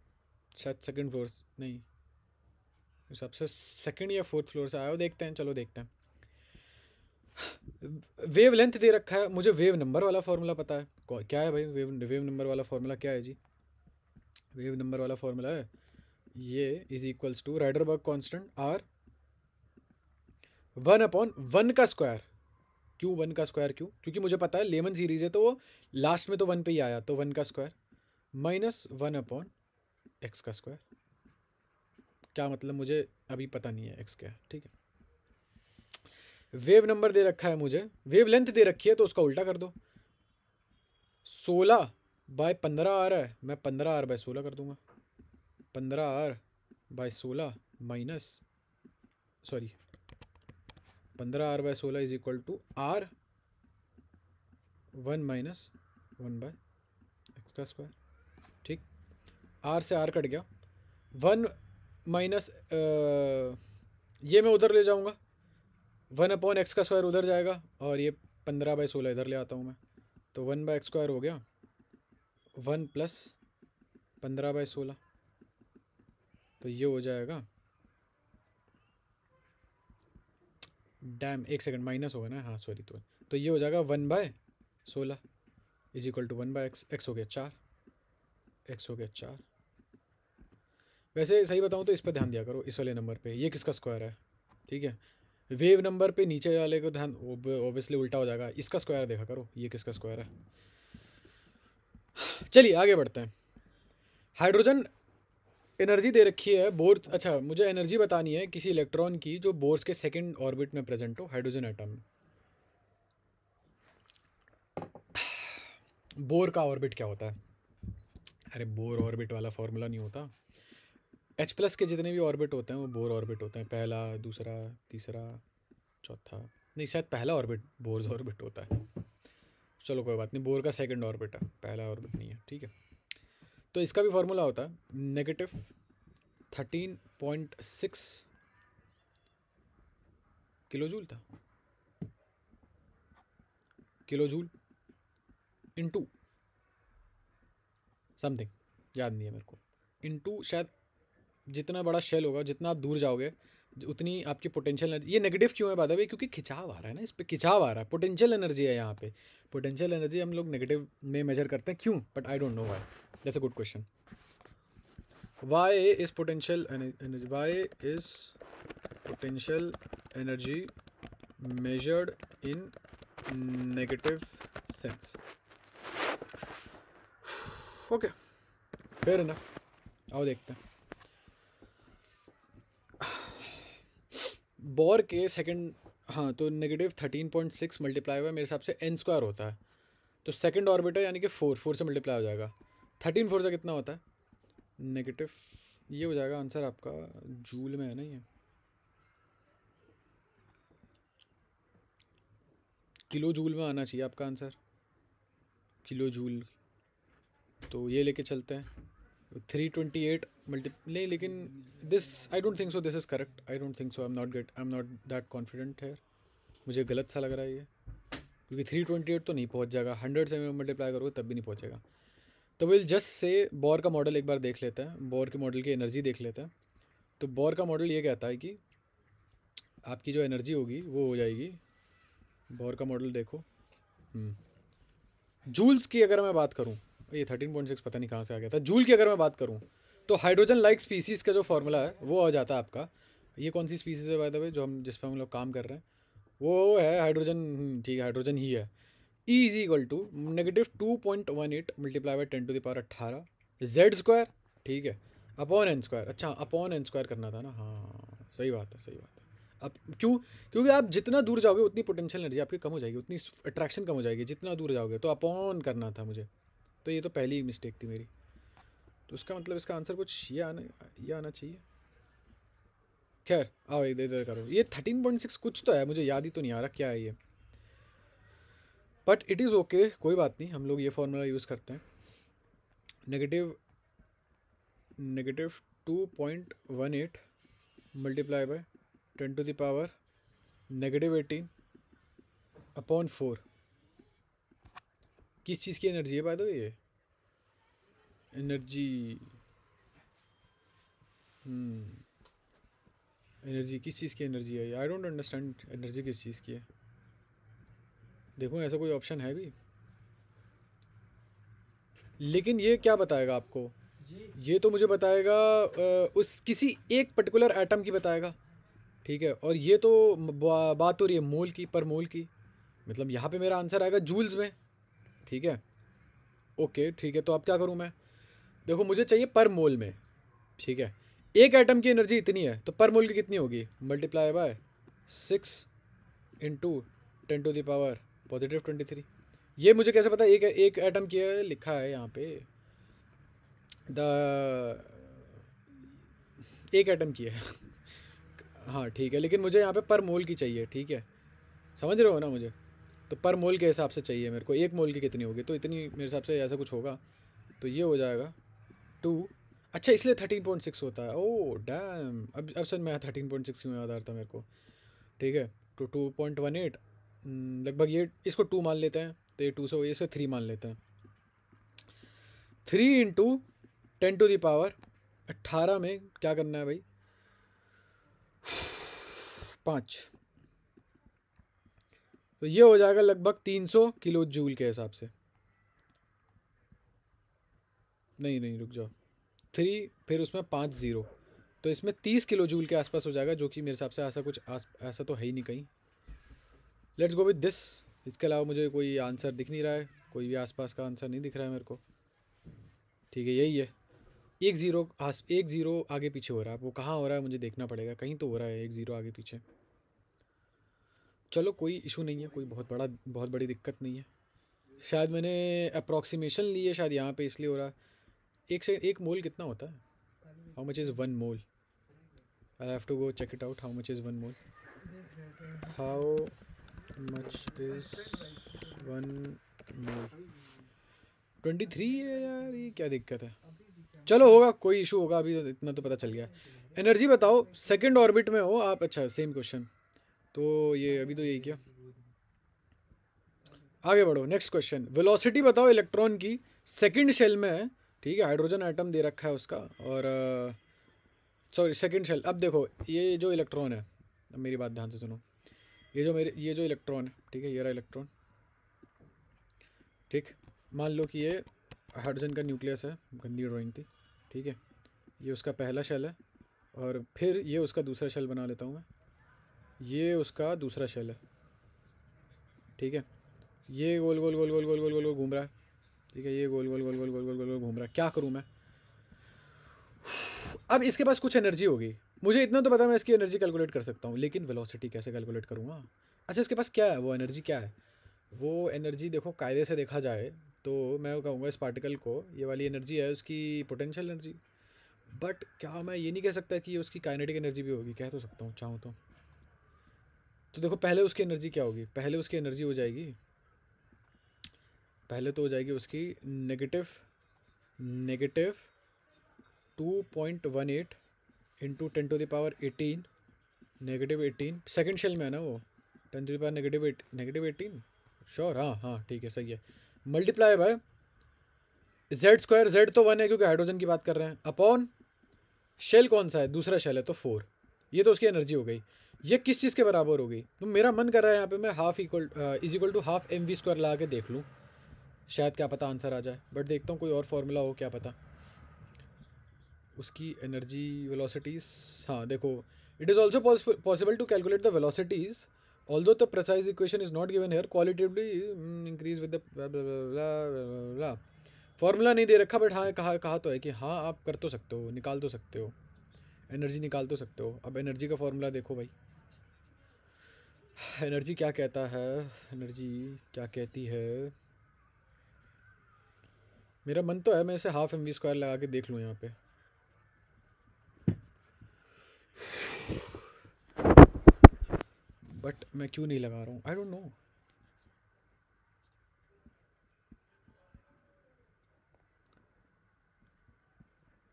शायद सेकंड फ्लोर नहीं, मेरे हिसाब से सेकंड या फोर्थ फ्लोर से आए हो, देखते हैं, चलो देखते हैं। वेव लेंथ दे रखा है मुझे, वेव नंबर वाला फॉर्मूला पता है, क्या है भाई वेव नंबर वाला फॉर्मूला क्या है जी, वेव नंबर वाला फॉर्मूला है ये is equals to Rydberg constant R 1/1 का स्क्वायर। क्यों 1 का स्क्वायर, क्यों, क्योंकि मुझे पता है लेमन सीरीज है तो वो लास्ट में तो 1 पे ही आया, तो 1 का स्क्वायर माइनस 1/x का स्क्वायर, क्या मतलब मुझे अभी पता नहीं है x क्या है, ठीक है। वेव नंबर दे रखा है मुझे, वेव लेंथ दे रखी है तो उसका उल्टा कर दो, 16/15 आ रहा है, मैं 15R/16 कर दूंगा, 15R/16 minus, sorry 15R/16 is equal to R 1 minus 1/x का स्क्वायर, ठीक। R से R कट गया, 1 माइनस ये मैं उधर ले जाऊँगा, 1/x² उधर जाएगा और ये 15/16 इधर ले आता हूँ मैं, तो 1/x² हो गया 1 + 15/16, तो ये हो जाएगा, डैम एक सेकंड माइनस होगा ना, हाँ सॉरी, तो ये हो जाएगा 1/16 is equal to 1/x, x हो गया 4, x हो गया 4। वैसे सही बताऊँ तो इस पर ध्यान दिया करो, इस वाले नंबर पे, ये किसका स्क्वायर है, ठीक है। वेव नंबर पे नीचे वाले को ध्यान, ऑब्वियसली उल्टा हो जाएगा, इसका स्क्वायर देखा करो, ये किसका स्क्वायर है। चलिए आगे बढ़ते हैं। हाइड्रोजन एनर्जी दे रखी है बोर, अच्छा मुझे एनर्जी बतानी है किसी इलेक्ट्रॉन की जो बोर्स के सेकंड ऑर्बिट में प्रेजेंट हो हाइड्रोजन एटम में। बोर का ऑर्बिट क्या होता है? अरे बोर ऑर्बिट वाला फॉर्मूला नहीं होता, H+ के जितने भी ऑर्बिट होते हैं वो बोर ऑर्बिट होते हैं, पहला, दूसरा, तीसरा, चौथा, नहीं शायद पहला ऑर्बिट बोर्स ऑर्बिट होता है, चलो कोई बात नहीं, बोर का सेकंड ऑर्बिट है, पहला ऑर्बिट नहीं है, ठीक है। तो इसका भी फॉर्मूला होता है -13.6 किलोजूल था, किलोजूल इनटू समथिंग, याद नहीं है मेरे को, इनटू शायद जितना बड़ा शेल होगा, जितना आप दूर जाओगे उतनी आपकी पोटेंशियल एनर्जी। ये नेगेटिव क्यों है बात है, क्योंकि खिंचाव आ रहा है ना, इस पर खिंचाव आ रहा है, पोटेंशियल एनर्जी है यहाँ पे, पोटेंशियल एनर्जी हम लोग नेगेटिव में मेजर करते हैं, क्यों, but I don't know why, that's a good question. Why is potential energy, why is potential energy measured in negative sense? Okay fair enough, आओ देखते हैं। बोर के सेकंड, हाँ तो -13.6 मल्टीप्लाई हुआ मेरे हिसाब से n² होता है, तो सेकंड ऑर्बिट है यानी कि 4 से मल्टीप्लाई हो जाएगा, 13 4 से कितना होता है नेगेटिव, ये हो जाएगा आंसर आपका, जूल में है ना, ये किलो जूल में आना चाहिए आपका आंसर, किलो जूल, तो ये लेके चलते हैं 328 नहीं, लेकिन this I don't think so this is correct, I don't think so, I am not that confident है, मुझे गलत सा लग रहा है ये, क्योंकि 328 तो नहीं पहुंच जाएगा, 100 से मल्टीप्लाई करोगे तब भी नहीं पहुंचेगा। तो विल जस्ट से बोर का मॉडल एक बार देख लेते हैं, बोर के मॉडल की एनर्जी देख लेते हैं। तो बोर का मॉडल ये कहता है कि आपकी जो एनर्जी होगी वो हो जाएगी, बोर का मॉडल देखो, जूल्स की अगर मैं बात करूं, ये 13.6 पता नहीं कहाँ से आ गया था, जूल की अगर मैं बात करूं तो हाइड्रोजन लाइक स्पीसीज़ का जो फॉर्मूला है वो आ जाता है आपका, ये कौन सी स्पीसीज़ है बाय द वे जो हम जिस पर हम लोग काम कर रहे हैं, वो है हाइड्रोजन, ठीक है हाइड्रोजन ही है। E is equal to -2.18 multiply by 10⁻18 Z², ठीक है, अपॉन n², अच्छा अपॉन n² करना था ना, हाँ सही बात है, सही बात है। अब क्यों, क्योंकि आप जितना दूर जाओगे उतनी पोटेंशियल एनर्जी आपकी कम हो जाएगी, उतनी अट्रैक्शन कम हो जाएगी, जितना दूर जाओगे, तो अपॉन करना था मुझे, तो ये तो पहली मिस्टेक थी मेरी, तो इसका मतलब इसका आंसर कुछ ये आना चाहिए। खैर आओ इधर करो, ये 13.6 कुछ तो है, मुझे याद ही तो नहीं आ रहा क्या है ये, बट इट इज़ ओके, कोई बात नहीं, हम लोग ये फॉर्मूला यूज़ करते हैं, -2.18 मल्टीप्लाई बाय 10⁻18 अपॉन 4, किस चीज़ की एनर्जी है बाय द वे ये एनर्जी, एनर्जी किस चीज़ की एनर्जी है, आई डोंट अंडरस्टैंड एनर्जी किस चीज़ की है, देखो ऐसा कोई ऑप्शन है भी, लेकिन ये क्या बताएगा आपको, ये तो मुझे बताएगा उस किसी एक पर्टिकुलर एटम की बताएगा, ठीक है, और ये तो बात हो रही है मोल की, पर मोल की, मतलब यहाँ पे मेरा आंसर आएगा जूल्स में, ठीक है, ओके ठीक है, तो अब क्या करूँ मैं, देखो मुझे चाहिए पर मोल में, ठीक है, एक एटम की एनर्जी इतनी है तो पर मोल की कितनी होगी, मल्टीप्लाई बाय 6 इंटू 10⁻23, ये मुझे कैसे पता एक एटम की है, लिखा है यहाँ पे एक एटम की है हाँ ठीक है, लेकिन मुझे यहाँ पे पर मोल की चाहिए, ठीक है, समझ रहे हो ना मुझे, तो पर मोल के हिसाब से चाहिए मेरे को, एक मोल की कितनी होगी, तो इतनी मेरे हिसाब से ऐसा कुछ होगा, तो ये हो जाएगा 2, अच्छा इसलिए 13.6 होता है। ओह डैम, अब सर मैं 13.6 क्यों याद आ रहा था मेरे को। ठीक है, तो 2.18 लगभग, ये इसको 2 मान लेते हैं, तो ये 2 से इसे 3 मान लेते हैं। 3 × 10⁻⁸ में क्या करना है भाई, 5, तो ये हो जाएगा लगभग 300 किलो जूल के हिसाब से। नहीं नहीं रुक जाओ, 3 फिर उसमें 5 ज़ीरो, तो इसमें 30 किलो जूल के आसपास हो जाएगा, जो कि मेरे हिसाब से ऐसा कुछ ऐसा तो है ही नहीं कहीं। Let's go with this. इसके अलावा मुझे कोई आंसर दिख नहीं रहा है, कोई भी आसपास का आंसर नहीं दिख रहा है मेरे को। ठीक है यही है, एक ज़ीरो आगे पीछे हो रहा है, वो कहाँ हो रहा है मुझे देखना पड़ेगा, कहीं तो हो रहा है 1 ज़ीरो आगे पीछे। चलो कोई इशू नहीं है, कोई बहुत बड़ी दिक्कत नहीं है। शायद मैंने अप्रॉक्सीमेशन ली है शायद यहाँ पे, इसलिए हो रहा है। एक मोल कितना होता है, how much is 1 mole, I have to go check it out, how much is 1 mole, how much is 1 mole. 23 है यार, ये क्या दिक्कत है। चलो होगा, कोई इशू होगा, अभी तो इतना तो पता चल गया। एनर्जी बताओ, सेकंड ऑर्बिट में हो आप, अच्छा सेम क्वेश्चन, तो ये अभी तो यही किया। आगे बढ़ो, नेक्स्ट क्वेश्चन, वेलोसिटी बताओ इलेक्ट्रॉन की सेकंड शेल में है। ठीक है, हाइड्रोजन एटम दे रखा है उसका, और सॉरी सेकंड शेल। अब देखो ये जो इलेक्ट्रॉन है, अब मेरी बात ध्यान से सुनो, ये जो इलेक्ट्रॉन है, ठीक है, ये रहा इलेक्ट्रॉन। ठीक, मान लो कि ये हाइड्रोजन का न्यूक्लियस है, गंदी ड्राइंग थी। ठीक है, ये उसका पहला शेल है, और फिर ये उसका दूसरा शेल बना लेता हूँ मैं, ये उसका दूसरा शेल है। ठीक है, ये गोल गोल गोल गोल गोल गोल गोल गोल घूम रहा है। ठीक है, ये गोल गोल गोल गोल गोल गोल गोल गोल घूम रहा है, क्या करूँ मैं। अब इसके पास कुछ एनर्जी होगी, मुझे इतना तो पता है मैं इसकी एनर्जी कैलकुलेट कर सकता हूँ, लेकिन वेलोसिटी कैसे कैलकुलेट करूँगा। अच्छा इसके पास क्या है, वो एनर्जी क्या है, वो एनर्जी देखो कायदे से देखा जाए तो मैं कहूँगा इस पार्टिकल को, ये वाली एनर्जी है उसकी पोटेंशियल एनर्जी। बट क्या मैं ये नहीं कह सकता कि उसकी काइनेटिक एनर्जी भी होगी, कह तो सकता हूँ चाहूँ तो देखो पहले उसकी एनर्जी क्या होगी, पहले उसकी एनर्जी हो जाएगी, पहले तो हो जाएगी उसकी negative negative 2.18 into 10⁻18 -18, second shell में है ना वो, 10⁻, -18, श्योर, हाँ हाँ ठीक है सही है, मल्टीप्लाई बाय Z², Z तो 1 है क्योंकि हाइड्रोजन की बात कर रहे हैं, अपॉन शेल कौन सा है, दूसरा शेल है तो 4, ये तो उसकी एनर्जी हो गई। ये किस चीज़ के बराबर हो गई, तो मेरा मन कर रहा है यहाँ पे मैं half equal is equal to half mv² लगा के देख लूँ, शायद क्या पता आंसर आ जाए, बट देखता हूँ कोई और फॉर्मूला हो, क्या पता। उसकी एनर्जी वेलोसिटीज़, हाँ देखो, it is also possible to calculate the velocities although the precise equation is not given here, qualitatively increase with the formula नहीं दे रखा, बट हाँ कहा तो है कि हाँ आप कर तो सकते हो, निकाल तो सकते हो, एनर्जी निकाल तो सकते हो। अब एनर्जी का फॉर्मूला देखो भाई, एनर्जी क्या कहता है, एनर्जी क्या कहती है, मेरा मन तो है मैं इसे हाफ mv² लगा के देख लूँ यहाँ पे। बट मैं क्यों नहीं लगा रहा हूँ, I don't know.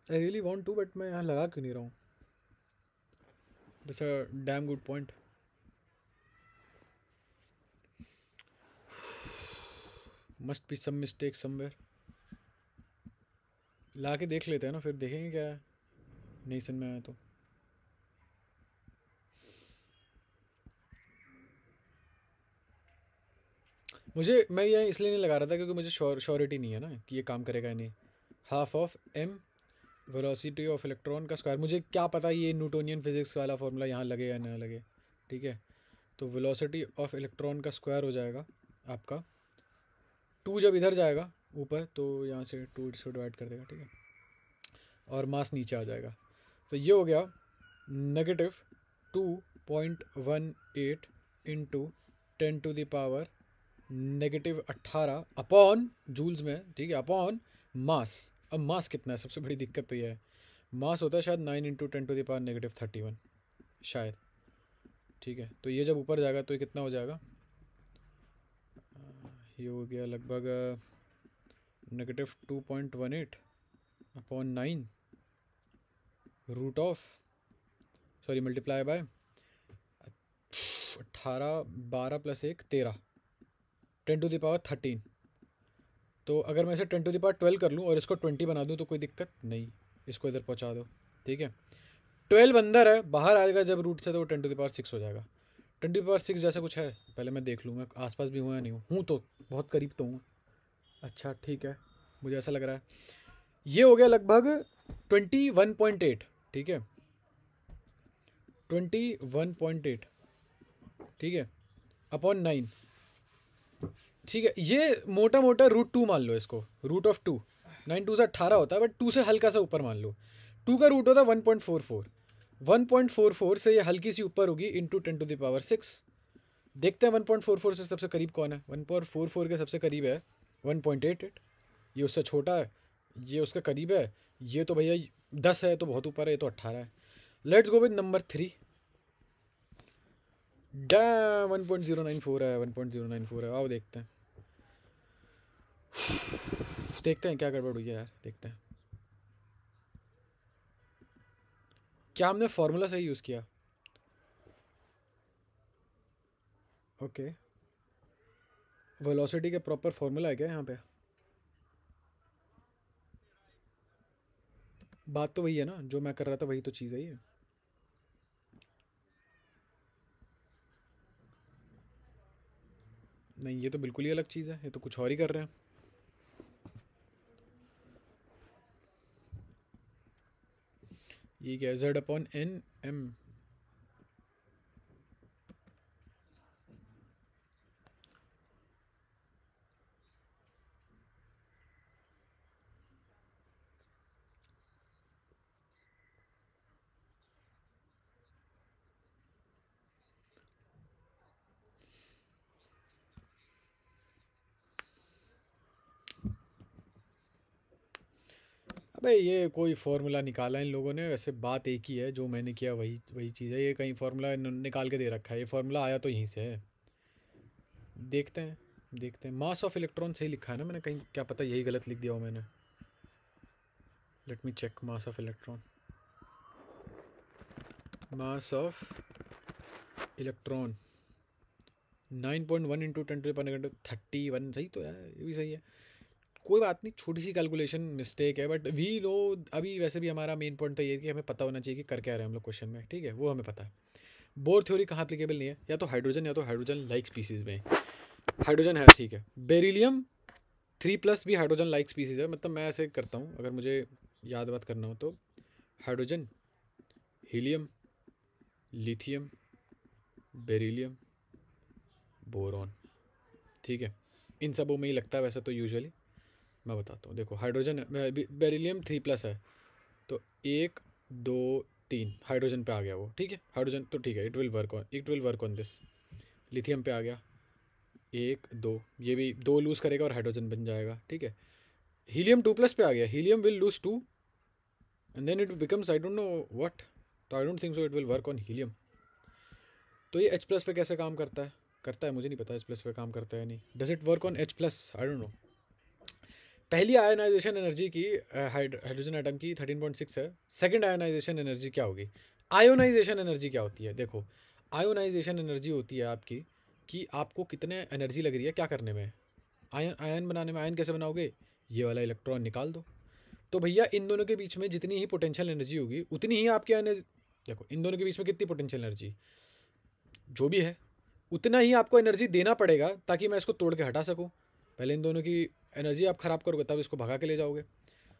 I really want to, but मैं यहाँ लगा क्यों नहीं रहा हूँ, that's a damn good point. Must be some mistake somewhere, ला के देख लेते हैं ना, फिर देखेंगे क्या है, नहीं समझ में आया तो। मैं ये इसलिए नहीं लगा रहा था क्योंकि मुझे श्योरिटी नहीं है ना कि ये काम करेगा या नहीं। Half of m velocity of electron का स्क्वायर, मुझे क्या पता ये न्यूटोनियन फिजिक्स वाला फॉर्मूला यहाँ लगे या ना लगे। ठीक है, तो वेलोसिटी ऑफ इलेक्ट्रॉन का स्क्वायर हो जाएगा आपका 2, जब इधर जाएगा ऊपर तो यहाँ से 2 इसको डिवाइड कर देगा। ठीक है, और मास नीचे आ जाएगा, तो ये हो गया -2.18 इंटू 10⁻18 अपॉन जूल्स में। ठीक है, अपॉन मास। अब मास कितना है, सबसे बड़ी दिक्कत तो ये है, मास होता है शायद 9 इंटू 10⁻31 शायद। ठीक है, तो ये जब ऊपर जाएगा तो ये कितना हो जाएगा, ये हो गया लगभग -2.18 upon 9, root of sorry multiply by 18 12 + 1 13 10⁻13। तो अगर मैं इसे 10⁻12 कर लूँ और इसको 20 बना दूँ तो कोई दिक्कत नहीं, इसको इधर पहुँचा दो, ठीक है। 12 अंदर है, बाहर आएगा जब रूट से तो वो 10⁻6 हो जाएगा। 10⁻6 जैसा कुछ है, पहले मैं देख लूँ मैं आसपास भी हूँ या नहीं हूँ तो बहुत करीब तो हूँ। अच्छा ठीक है, मुझे ऐसा लग रहा है ये हो गया लगभग 21.8, ठीक है 21.8, ठीक है अपॉन 9, ठीक है। ये मोटा मोटा √2 मान लो इसको, रूट ऑफ 2, 9 2 से 18 होता है, बट 2 से हल्का सा ऊपर मान लो। 2 का रूट होता है 1.44, 1.44 से ये हल्की सी ऊपर होगी इंटू 10⁻6। देखते हैं 1.44 से सबसे करीब कौन है। 1.44 के सबसे करीब है 1.88, ये उससे छोटा है, ये उसके करीब है, ये तो भैया 10 है तो बहुत ऊपर है, ये तो 18 है। Let's go with number 3। Dam 1.094 है, 1.094 है। आओ देखते हैं देखते हैं क्या गड़बड़ हुई है यार, देखते हैं क्या हमने फॉर्मूला सही यूज़ किया। ओके वेलोसिटी के प्रॉपर फॉर्मूला है क्या यहाँ पे? बात तो वही है ना, जो मैं कर रहा था वही तो चीज़ है ये। नहीं ये तो बिल्कुल ही अलग चीज़ है, ये तो कुछ और ही कर रहे हैं। ये क्या है, Z/N/M। अबे ये कोई फार्मूला निकाला इन लोगों ने, वैसे बात एक ही है, जो मैंने किया वही वही चीज़ है। ये कहीं फार्मूला निकाल के दे रखा है, ये फार्मूला आया तो यहीं से है। देखते हैं देखते हैं, मास ऑफ इलेक्ट्रॉन सही लिखा है ना मैंने कहीं, क्या पता यही गलत लिख दिया हो मैंने। Let me check mass of electron, mass of electron 9.1 into 10⁻31, सही तो है, ये भी सही है। कोई बात नहीं, छोटी सी कैलकुलेशन मिस्टेक है, बट वी नो अभी वैसे भी हमारा मेन पॉइंट तो ये है कि हमें पता होना चाहिए कि कर क्या रहे हैं हम लोग क्वेश्चन में, ठीक है वो हमें पता है। बोर थ्योरी कहाँ एप्लीकेबल नहीं है, या तो हाइड्रोजन लाइक स्पीसीज में। हाइड्रोजन है ठीक है, बेरिलियम 3+ भी हाइड्रोजन लाइक स्पीसीज है। मतलब मैं ऐसे करता हूँ अगर मुझे याद बात करना हो तो, hydrogen, helium, lithium, beryllium, boron, ठीक है इन सबों में ही लगता है वैसे तो यूजुअली। मैं बताता हूँ, देखो हाइड्रोजन बेरिलियम 3+ है तो 1 2 3 हाइड्रोजन पे आ गया वो, ठीक है हाइड्रोजन तो ठीक है, it will work on this. Lithium पे आ गया 1 2, ये भी 2 लूज़ करेगा और हाइड्रोजन बन जाएगा, ठीक है। हीलियम 2+ पे आ गया, helium will lose 2 and then it becomes I don't know what, तो I don't think so it will work on helium. तो ये H+ पे कैसे काम करता है मुझे नहीं पता, H+ पे काम करता है नहीं। Does it work on H+? I don't no. पहली आयनाइजेशन एनर्जी की हाइड्रोजन एटम की 13.6 है। सेकंड आयनाइजेशन एनर्जी क्या होगी? आयोनाइजेशन एनर्जी क्या होती है? देखो आयोनाइजेशन एनर्जी होती है आपकी कि आपको कितने एनर्जी लग रही है क्या करने में, आयन बनाने में। आयन कैसे बनाओगे? ये वाला इलेक्ट्रॉन निकाल दो। तो भैया इन दोनों के बीच में जितनी ही पोटेंशियल एनर्जी होगी उतनी ही आपकी एनर्जी, देखो इन दोनों के बीच में कितनी पोटेंशियल एनर्जी जो भी है उतना ही आपको एनर्जी देना पड़ेगा ताकि मैं इसको तोड़ के हटा सकूँ। पहले इन दोनों की एनर्जी आप ख़राब करोगे तब इसको भगा के ले जाओगे।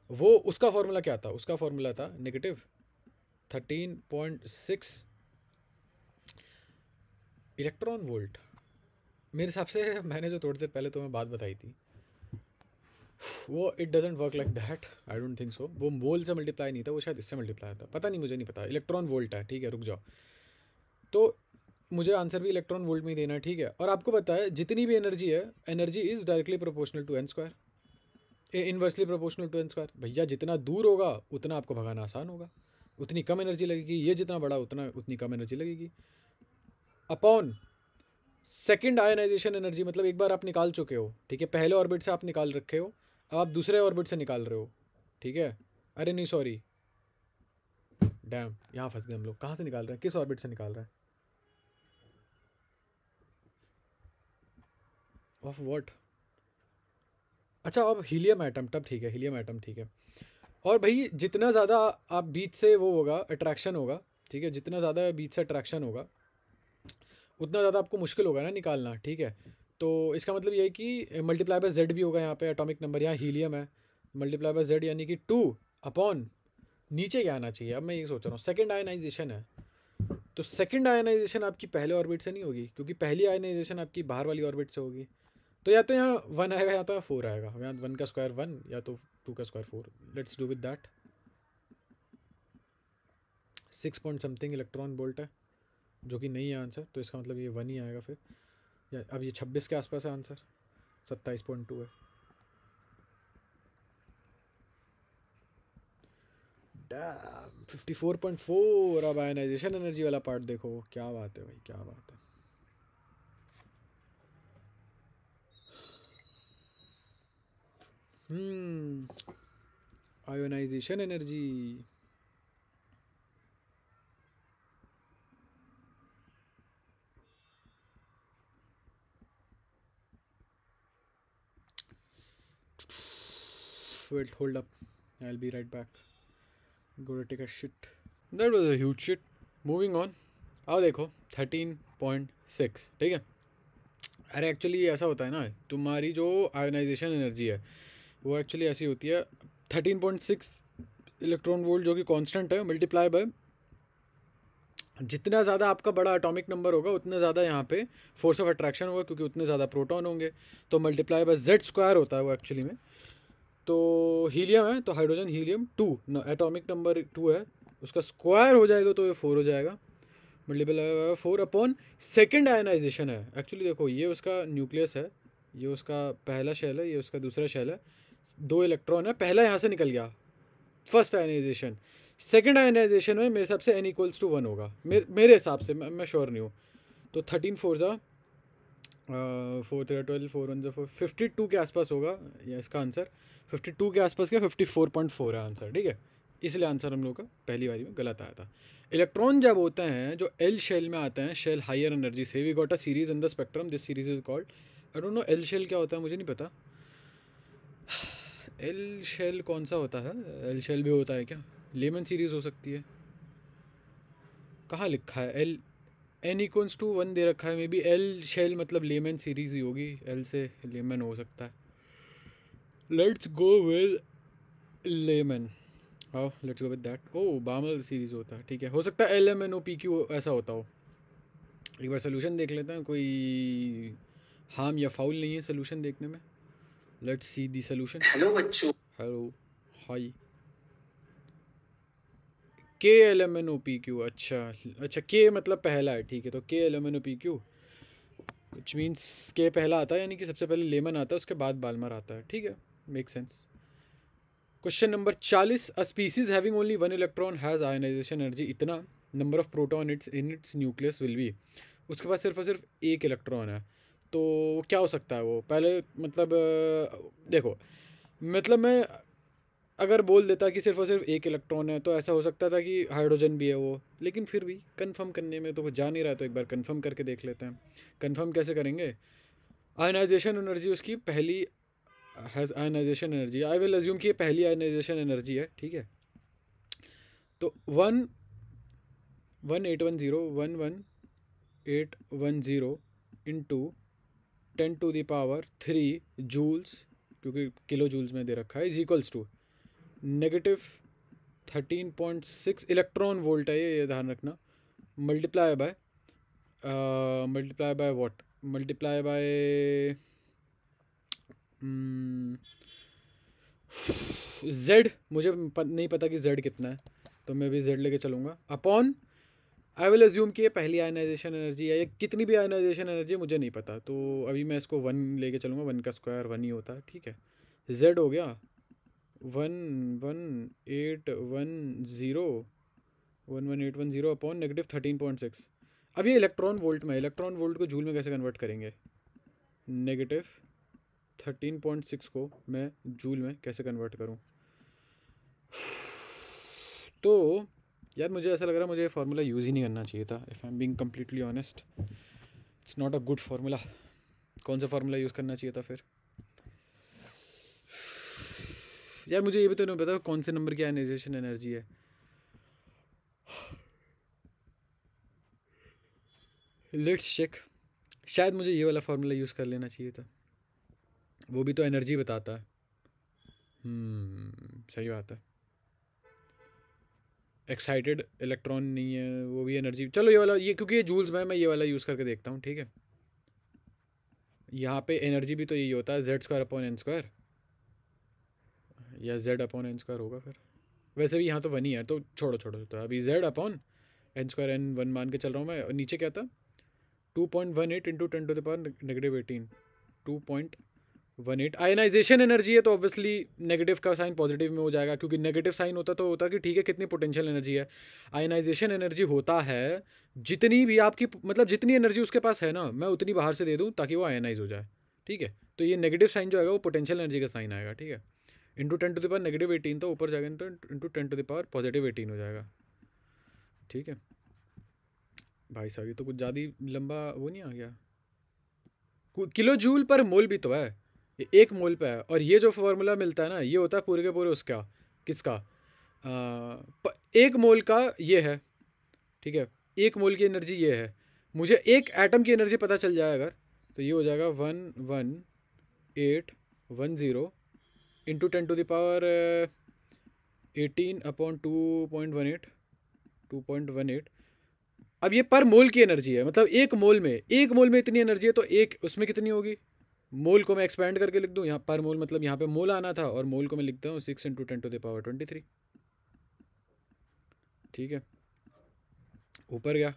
वो उसका फॉर्मूला क्या था? उसका फॉर्मूला था -13.6 इलेक्ट्रॉन वोल्ट। मेरे हिसाब से मैंने जो थोड़ी देर पहले तुम्हें बात बताई थी वो it doesn't work like that, I don't think सो। वो मोल से मल्टीप्लाई नहीं था, वो शायद इससे मल्टीप्लाई था, पता नहीं मुझे नहीं पता। इलेक्ट्रॉन वोल्ट है, ठीक है रुक जाओ। तो मुझे आंसर भी इलेक्ट्रॉन वोल्ट में ही देना है, ठीक है। और आपको पता है जितनी भी एनर्जी है, energy is directly proportional to n², inversely proportional to n²। भैया जितना दूर होगा उतना आपको भगाना आसान होगा, उतनी कम एनर्जी लगेगी। ये जितना बड़ा उतनी कम एनर्जी लगेगी अपॉन सेकंड आयनाइजेशन एनर्जी। मतलब एक बार आप निकाल चुके हो, ठीक है, पहले ऑर्बिट से आप निकाल रखे हो, अब आप दूसरे ऑर्बिट से निकाल रहे हो, ठीक है। अरे नहीं सॉरी, डैम, यहाँ फंस गए हम लोग। कहाँ से निकाल रहे हैं, किस ऑर्बिट से निकाल रहे हैं, ऑफ व्हाट? अच्छा अब हीलियम एटम, तब ठीक है, हीलियम एटम ठीक है। और भाई जितना ज़्यादा आप बीच से वो होगा अट्रैक्शन होगा, ठीक है, जितना ज़्यादा बीच से अट्रैक्शन होगा उतना ज़्यादा आपको मुश्किल होगा ना निकालना, ठीक है। तो इसका मतलब ये है कि मल्टीप्लाई बाय जेड भी होगा यहाँ पे, एटॉमिक नंबर यहाँ हीलियम है, मल्टीप्लाई बाय जेड यानी कि 2 अपॉन नीचे क्या आना चाहिए। अब मैं ये सोच रहा हूँ सेकंड आयनाइजेशन है, तो सेकंड आयनाइजेशन आपकी पहले ऑर्बिट से नहीं होगी, क्योंकि पहली आयनाइजेशन आपकी बाहर वाली ऑर्बिट से होगी। तो या तो यहाँ 1 आएगा या तो 4 आएगा, यहाँ 1 का स्क्वायर 1 या तो 2 का square 4। Let's do with that. 6 point something electron volt है, जो कि नहीं है आंसर, तो इसका मतलब ये 1 ही आएगा फिर। या अब ये 26 के आसपास है आंसर, 27.2 है। डैम 54.4। अब आयनाइजेशन एनर्जी वाला पार्ट देखो, क्या बात है भाई, क्या बात है। Ionisation energy, wait, hold up, I'll be right back, go to take a shit, that was a huge shit, moving on। अब देखो 13.6, ठीक है। अरे एक्चुअली ऐसा होता है ना, तुम्हारी जो आयोनाइजेशन एनर्जी है वो एक्चुअली ऐसी होती है 13.6 इलेक्ट्रॉन वोल्ट, जो कि कांस्टेंट है, मल्टीप्लाई बाय जितना ज़्यादा आपका बड़ा एटॉमिक नंबर होगा उतना ज़्यादा यहाँ पे फोर्स ऑफ अट्रैक्शन होगा, क्योंकि उतने ज़्यादा प्रोटॉन होंगे, तो मल्टीप्लाई बाय जेड स्क्वायर होता है वो एक्चुअली में। तो हीलियम है तो हाइड्रोजन हीलियम 2, एटॉमिक नंबर 2 है, उसका स्क्वायर हो जाएगा तो ये 4 हो जाएगा, मल्टीप्लाई 4 अपॉन सेकेंड आयनाइजेशन है। एक्चुअली देखो ये उसका न्यूक्लियस है, ये उसका पहला शेल है, ये उसका दूसरा शेल है, 2 इलेक्ट्रॉन है, पहला यहाँ से निकल गया फर्स्ट आयनाइजेशन। सेकेंड आयनाइजेशन में मेरे हिसाब से n=1 होगा, मेरे हिसाब से, मैं श्योर नहीं हूँ। तो 13 4 जा 4 3 12 4 1 4 52 के आसपास होगा, या इसका आंसर 52 के आसपास क्या 54.4 है आंसर, ठीक है। इसलिए आंसर हम लोग का पहली बारी में गलत आया था। इलेक्ट्रॉन जब होते हैं जो एल शेल में आते हैं, शेल हायर एनर्जी से, we got a series in the spectrum, this series is called, I don't know L shell क्या होता है, मुझे नहीं पता। एल शेल कौन सा होता है, एल शेल भी होता है क्या, लेमन सीरीज हो सकती है, कहाँ लिखा है एल, n=1 दे रखा है, मे बी एल शेल मतलब लेमन सीरीज ही होगी, एल से लेमन हो सकता है। लेट्स गो विद लेमन, हाँ let's go with that. Oh Balmer series होता है, ठीक है, हो सकता है LMNOPQ ऐसा होता हो। एक बार सोल्यूशन देख लेते हैं, कोई हार्म या फाउल नहीं है सोल्यूशन देखने में। Let's see the solution. Hello बच्चों, हेलो हाय, KLMNOPQ, अच्छा अच्छा, के मतलब पहला है, ठीक है, तो KLMNOPQ विच मीन्स के पहला आता है, यानी कि सबसे पहले लेमन आता है, उसके बाद बाल्मर आता है, ठीक है, make sense. Question number 40, a species having only 1 electron has ionization energy इतना, number of proton its in its nucleus will be, उसके पास सिर्फ और सिर्फ एक इलेक्ट्रॉन है, तो क्या हो सकता है वो, पहले मतलब देखो, मतलब मैं अगर बोल देता कि सिर्फ और सिर्फ एक इलेक्ट्रॉन है तो ऐसा हो सकता था कि हाइड्रोजन भी है वो, लेकिन फिर भी कंफर्म करने में तो कुछ जा नहीं रहा है, तो एक बार कंफर्म करके देख लेते हैं। कंफर्म कैसे करेंगे, आयनाइजेशन एनर्जी उसकी पहली has ionization energy, I will assume कि ये पहली आयनाइजेशन एनर्जी है, ठीक है। तो 11810 इंटू 10⁻³ जूल्स, क्योंकि किलो जूल्स में दे रखा है, is equals to -13.6 electron volt है ये ध्यान रखना, multiply by what, multiply by Z, मुझे नहीं पता कि जेड कितना है, तो मैं भी जेड लेके चलूँगा, अपॉन आई विल अज्यूम कि ये पहली आयनाइजेशन एनर्जी है, ये कितनी भी आयनाइजेशन एनर्जी है मुझे नहीं पता, तो अभी मैं इसको 1 लेके चलूँगा, 1 का स्क्वायर 1 ही होता है, ठीक है। जेड हो गया 11810 अपॉन -13.6। अब ये इलेक्ट्रॉन वोल्ट में, इलेक्ट्रॉन वोल्ट को जूल में कैसे कन्वर्ट करेंगे, -13.6 को मैं जूल में कैसे कन्वर्ट करूँ, तो यार मुझे ऐसा लग रहा है मुझे फार्मूला यूज़ ही नहीं करना चाहिए था, if I am being completely honest. It's not a good formula. कौन सा फार्मूला यूज़ करना चाहिए था फिर? यार मुझे ये भी तो नहीं पता कौन से नंबर की आयनाइजेशन एनर्जी है। Let's check. शायद मुझे ये वाला फार्मूला यूज़ कर लेना चाहिए था, वो भी तो एनर्जी बताता है। सही बात है। एक्साइटेड इलेक्ट्रॉन नहीं है, वो भी एनर्जी। चलो ये वाला, ये क्योंकि ये जूल्स में, मैं ये वाला यूज़ करके देखता हूँ, ठीक है। यहाँ पे एनर्जी भी तो यही होता है, Z square upon n square, या जेड अपॉन एन स्क्वायर होगा फिर। वैसे भी यहाँ तो वन ही है, तो छोड़ो छोड़ो, तो अभी Z upon n square, n one मान के चल रहा हूँ मैं। और नीचे क्या था? 2.18 इंटू 10⁻⁻18, 2.18 आयनाइजेशन एनर्जी है, तो ऑब्वियसली नेगेटिव का साइन पॉजिटिव में हो जाएगा, क्योंकि नेगेटिव साइन होता तो होता कि ठीक है कितनी पोटेंशियल एनर्जी है। आयनाइजेशन एनर्जी होता है जितनी भी आपकी, मतलब जितनी एनर्जी उसके पास है ना, मैं उतनी बाहर से दे दूँ ताकि वो आयनाइज हो जाए, ठीक है। तो ये नेगेटिव साइन जो आएगा वो पोटेंशियल एनर्जी का साइन आएगा, ठीक है। इंटू 10⁻⁻18 तो ऊपर जाएगा इंटू 10⁻+18 हो जाएगा, ठीक है। भाई साहब ये तो कुछ ज़्यादा ही लंबा वो नहीं आ गया? किलो जूल पर मोल भी तो है, ये एक मोल पे है। और ये जो फार्मूला मिलता है ना, ये होता है पूरे के पूरे उसका, किसका? एक मोल का ये है, ठीक है। एक मोल की एनर्जी ये है। मुझे एक एटम की एनर्जी पता चल जाए अगर, तो ये हो जाएगा 11810 इंटू 10⁻18 अपॉन 2.18। अब ये पर मोल की एनर्जी है, मतलब एक मोल में इतनी एनर्जी है, तो एक उसमें कितनी होगी? मोल को मैं एक्सपेंड करके लिख दूँ, यहाँ पर मोल मतलब यहाँ पे मोल आना था, और मोल को मैं लिखता हूँ 6 इंटू 10⁻23, ठीक है। ऊपर गया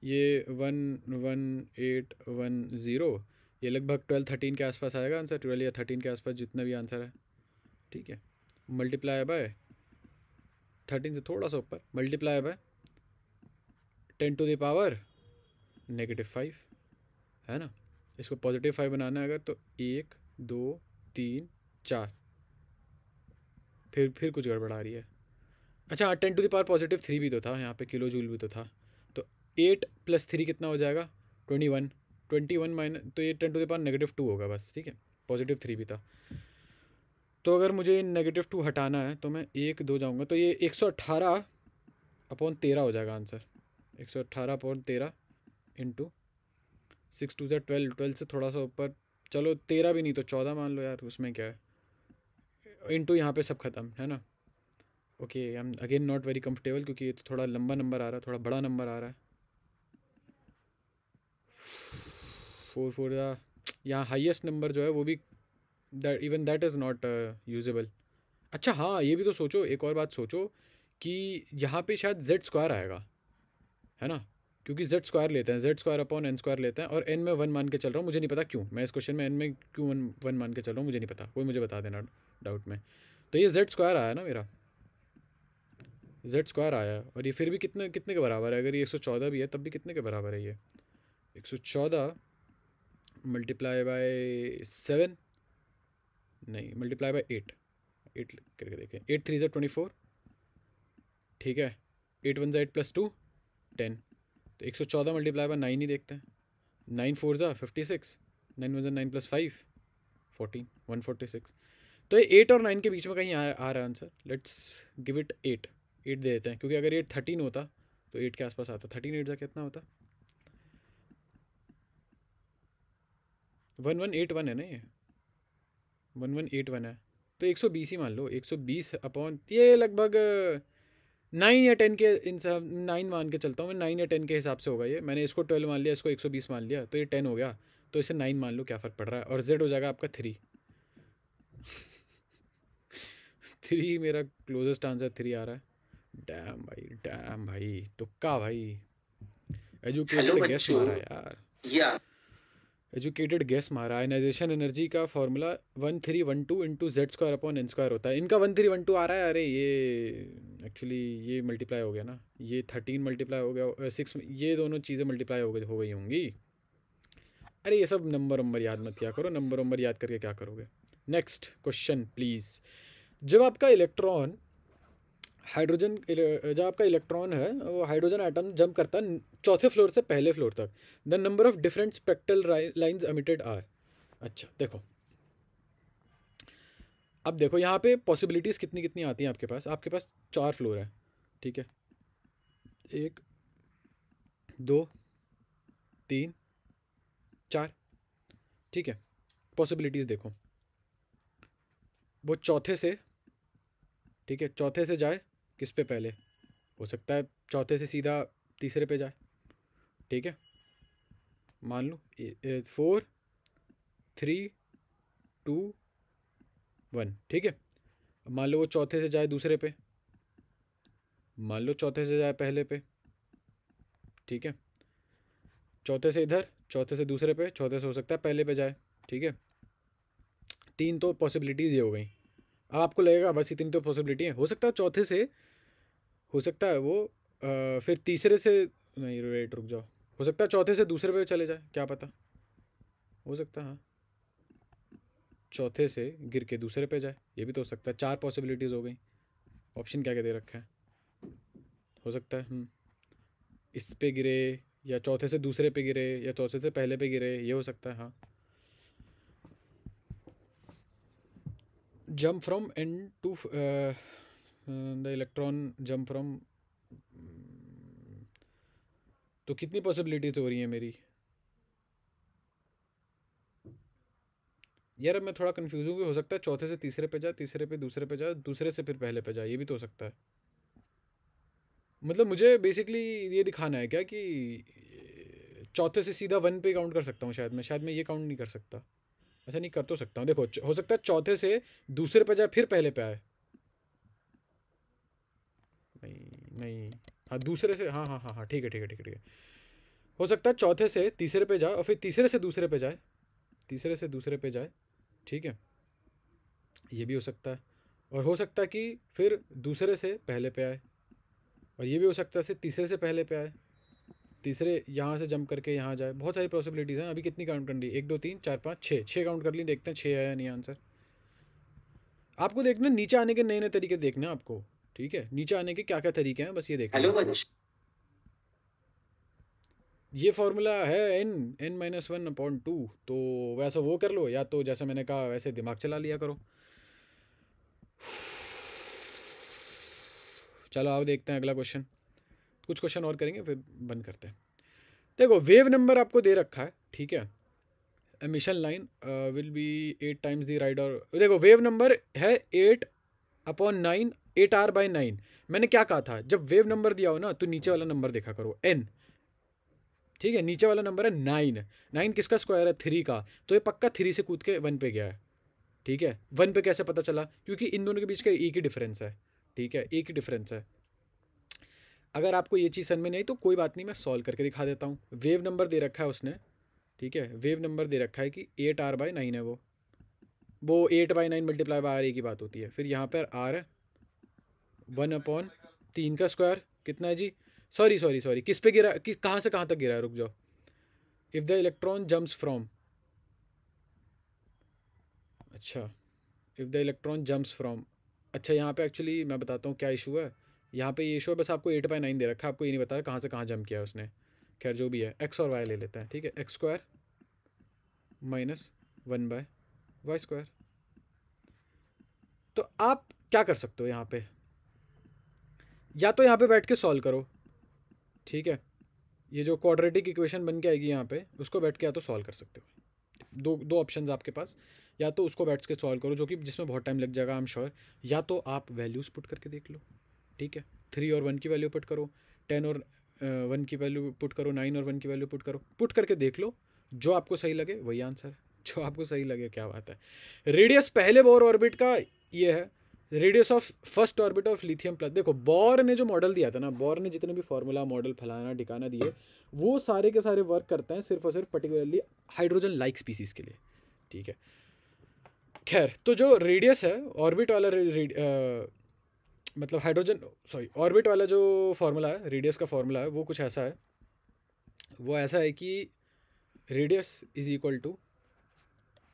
ये 11810, ये लगभग 12-13 के आसपास आएगा आंसर, 12 या 13 के आसपास जितना भी आंसर है, ठीक है। मल्टीप्लाई बाय 13 से थोड़ा सा ऊपर, मल्टीप्लाई बाय 10⁻⁻5, है ना। इसको +5 बनाना है अगर, तो 1 2 3 4, फिर कुछ गड़बड़ आ रही है। अच्छा हाँ, 10⁻3 भी तो था यहाँ पे, किलो जूल भी तो था। तो 8 + 3 कितना हो जाएगा? 21। 21 माइनस, तो ये 10⁻⁻2 होगा बस, ठीक है। +3 भी था। तो अगर मुझे -2 हटाना है तो मैं 1 2 जाऊँगा, तो ये 118/13 हो जाएगा आंसर। 118/13 इंटू 6 2 12, 12 से थोड़ा सा ऊपर, चलो 13 भी नहीं तो 14 मान लो यार, उसमें क्या है। इंटू यहाँ पे सब खत्म, है ना। Okay, I am again not very comfortable, क्योंकि ये तो थोड़ा लंबा नंबर आ रहा है, थोड़ा बड़ा नंबर आ रहा है। 4 4 यहाँ हाईएस्ट नंबर जो है वो भी, even that is not usable. अच्छा हाँ, ये भी तो सोचो, एक और बात सोचो कि यहाँ पे शायद जेड स्क्वायर आएगा, है ना। क्योंकि जेड स्क्वायर लेते हैं, Z square upon n square लेते हैं, और एन में 1 मान के चल रहा हूँ, मुझे नहीं पता क्यों मैं इस क्वेश्चन में एन में क्यों 1 मान के चल रहा हूँ, मुझे नहीं पता, कोई मुझे बता देना डाउट में। तो ये जेड स्क्वायर आया ना मेरा, जेड स्क्वायर आया, और ये फिर भी कितने कितने के बराबर है? अगर ये 114 भी है तब भी कितने के बराबर है ये? 114 मल्टीप्लाई बाय 7, नहीं मल्टीप्लाई बाय 8, 8 करके देखें। 8 3 24, ठीक है। 8 1 8 + 2 10, तो 114 मल्टीप्लाई बाय 9 ही देखते हैं। 9 4 56, 9 1 9 + 5 14, 146। तो ये 8 और 9 के बीच में कहीं आ रहा है आंसर। लेट्स गिव इट 8 दे देते हैं, क्योंकि अगर ये 13 होता तो 8 के आसपास आता। 13 8 कितना होता? 1181 है ना, ये 1181 है, तो 120 ही मान लो। 120 अपॉन ये लगभग 9 या 10 के, इन सब 9 मान के चलता हूँ मैं, 9 या 10 के हिसाब से होगा ये। मैंने इसको 12 मान लिया, इसको 120 मान लिया, तो ये 10 हो गया, तो इसे 9 मान लो, क्या फ़र्क पड़ रहा है। और जेड हो जाएगा आपका 3। 3 मेरा क्लोजेस्ट आंसर 3 आ रहा है। डैम भाई, तुक्का भाई, एजुकेटेड गेस मारा यार, एजुकेटेड गेस मारा। आयनाइजेशन एनर्जी का formula 1312 into Z square upon n square होता है। इनका 1312 आ रहा है, अरे ये एक्चुअली ये मल्टीप्लाई हो गया ना, ये 13 मल्टीप्लाई हो गया 6, ये दोनों चीज़ें मल्टीप्लाई हो गई होंगी। अरे ये सब नंबर याद मत किया करो, नंबर याद करके क्या करोगे। Next question please. जब आपका इलेक्ट्रॉन हाइड्रोजन जो आपका इलेक्ट्रॉन है वो हाइड्रोजन एटम जंप करता है चौथे फ्लोर से पहले फ्लोर तक। The number of different spectral lines emitted are. अच्छा देखो, अब देखो यहाँ पे पॉसिबिलिटीज़ कितनी कितनी आती हैं आपके पास 4 फ्लोर है, ठीक है, 1 2 3 4, ठीक है। पॉसिबिलिटीज़ देखो, वो चौथे से, ठीक है, चौथे से जाए किस पे पहले, हो सकता है चौथे से सीधा तीसरे पे जाए, ठीक है, मान लो 4 3 2 1, ठीक है। अब मान लो वो चौथे से जाए दूसरे पे, मान लो चौथे से जाए पहले पे, ठीक है, चौथे से इधर, चौथे से दूसरे पे, चौथे से हो सकता है पहले पे जाए, ठीक है। 3 तो पॉसिबिलिटीज़ ये हो गई। अब आपको लगेगा बस इतनी तो पॉसिबिलिटी है, हो सकता है चौथे से, हो सकता है वो फिर तीसरे से, नहीं वेट रुक जाओ, हो सकता है चौथे से दूसरे पे चले जाए, क्या पता, हो सकता है हाँ, चौथे से गिर के दूसरे पे जाए, ये भी तो हो सकता है। 4 पॉसिबिलिटीज़ हो गई। ऑप्शन क्या क्या दे रखा है, हो सकता है इस पे गिरे, या चौथे से दूसरे पे गिरे, या चौथे से पहले पे गिरे, ये हो सकता है हाँ। Jump from n to the electron jump from, तो कितनी पॉसिबिलिटीज़ हो रही हैं मेरी यार। अब मैं थोड़ा कंफ्यूज हूँ कि हो सकता है चौथे से तीसरे पे जाए, तीसरे पे दूसरे पे जाए, दूसरे से फिर पहले पे जाए, ये भी तो हो सकता है। मतलब मुझे बेसिकली ये दिखाना है क्या कि चौथे से सीधा 1 पे काउंट कर सकता हूँ, शायद मैं ये काउंट नहीं कर सकता। ऐसा नहीं कर तो सकता हूँ, देखो हो सकता है चौथे से दूसरे पे जाए फिर पहले पे आए, नहीं नहीं, हाँ दूसरे से, हाँ हाँ हाँ हाँ, ठीक है ठीक है ठीक है ठीक है। हो सकता है चौथे से तीसरे पे जाए और फिर तीसरे से दूसरे पे जाए, तीसरे से दूसरे पे जाए, ठीक है, ये भी हो सकता है। और हो सकता है कि फिर दूसरे से पहले पे आए, और ये भी हो सकता है तीसरे से पहले पे आए, तीसरे यहाँ से जंप करके यहाँ जाए। बहुत सारी पॉसिबिलिटीज़ हैं। अभी कितनी काउंट कर ली, 1 2 3 4 5 6, 6 काउंट कर ली, देखते हैं 6 है या नहीं आंसर। आपको देखना नीचे आने के नए नए तरीके देखना आपको, ठीक है, नीचे आने के क्या क्या तरीके हैं बस ये देखना। हेलो बच्च, ये फॉर्मूला है n-1/2, तो वैसा वो कर लो, या तो जैसा मैंने कहा वैसे दिमाग चला लिया करो। चलो आओ देखते हैं अगला क्वेश्चन, कुछ क्वेश्चन और करेंगे फिर बंद करते हैं। देखो वेव नंबर आपको दे रखा है, ठीक है, emission line will be 8 times the ride, और देखो वेव नंबर है 8/9, 8r/9। मैंने क्या कहा था, जब वेव नंबर दिया हो ना तो नीचे वाला नंबर देखा करो n, ठीक है, नीचे वाला नंबर है 9, 9 किसका स्क्वायर है 3 का, तो ये पक्का 3 से कूद के 1 पे गया है, ठीक है। 1 पे कैसे पता चला, क्योंकि इन दोनों के बीच का एक ही डिफरेंस है, ठीक है, एक ही डिफरेंस है। अगर आपको ये चीज़ समझ में नहीं आई तो कोई बात नहीं, मैं सॉल्व करके दिखा देता हूँ। वेव नंबर दे रखा है उसने, ठीक है, वेव नंबर दे रखा है कि 8r/9 है, वो 8/9 मल्टीप्लाई बाय आर एक ही बात होती है। फिर यहाँ पर आर है 1/3 का स्क्वायर कितना है जी, सॉरी सॉरी सॉरी, किस पे गिरा, कि कहाँ से कहाँ तक गिरा है, रुक जाओ। If the electron jumps from, अच्छा, if the electron jumps from, अच्छा यहाँ पे एक्चुअली मैं बताता हूँ क्या इशू है। यहाँ पे ये इशू है, बस आपको 8/9 दे रखा है, आपको ये नहीं बता रहा कहाँ से कहाँ जंप किया है उसने। खैर जो भी है, एक्स और वाई ले लेते हैं, ठीक है, एक्स स्क्वायर माइनस 1/y²। तो आप क्या कर सकते हो यहाँ पे, या तो यहाँ पे बैठ के सॉल्व करो, ठीक है, ये जो क्वाड्रेटिक इक्वेशन बन के आएगी यहाँ पे उसको बैठ के या तो सॉल्व कर सकते हो। दो दो ऑप्शंस आपके पास, या तो उसको बैठ के सॉल्व करो जो कि जिसमें बहुत टाइम लग जाएगा आई एम श्योर, या तो आप वैल्यूज़ पुट करके देख लो, ठीक है, 3 और 1 की वैल्यू पुट करो, 10 और 1 की वैल्यू पुट करो, 9 और 1 की वैल्यू पुट करो, पुट करके देख लो, जो आपको सही लगे वही आंसर है, जो आपको सही लगे, क्या बात है। रेडियस पहले बोर ऑर्बिट का ये है, radius of first orbit of lithium plus. देखो बोर ने जो मॉडल दिया था ना, बोर ने जितने भी फॉर्मूला मॉडल फलाना ठिकाना दिए, वो सारे के सारे वर्क करते हैं सिर्फ और सिर्फ पर्टिकुलरली हाइड्रोजन लाइक स्पीसीज के लिए, ठीक है। खैर, तो जो रेडियस है ऑर्बिट वाला मतलब हाइड्रोजन, सॉरी, ऑर्बिट वाला जो फार्मूला है, रेडियस का फार्मूला है, वो कुछ ऐसा है, वो ऐसा है कि radius is equal to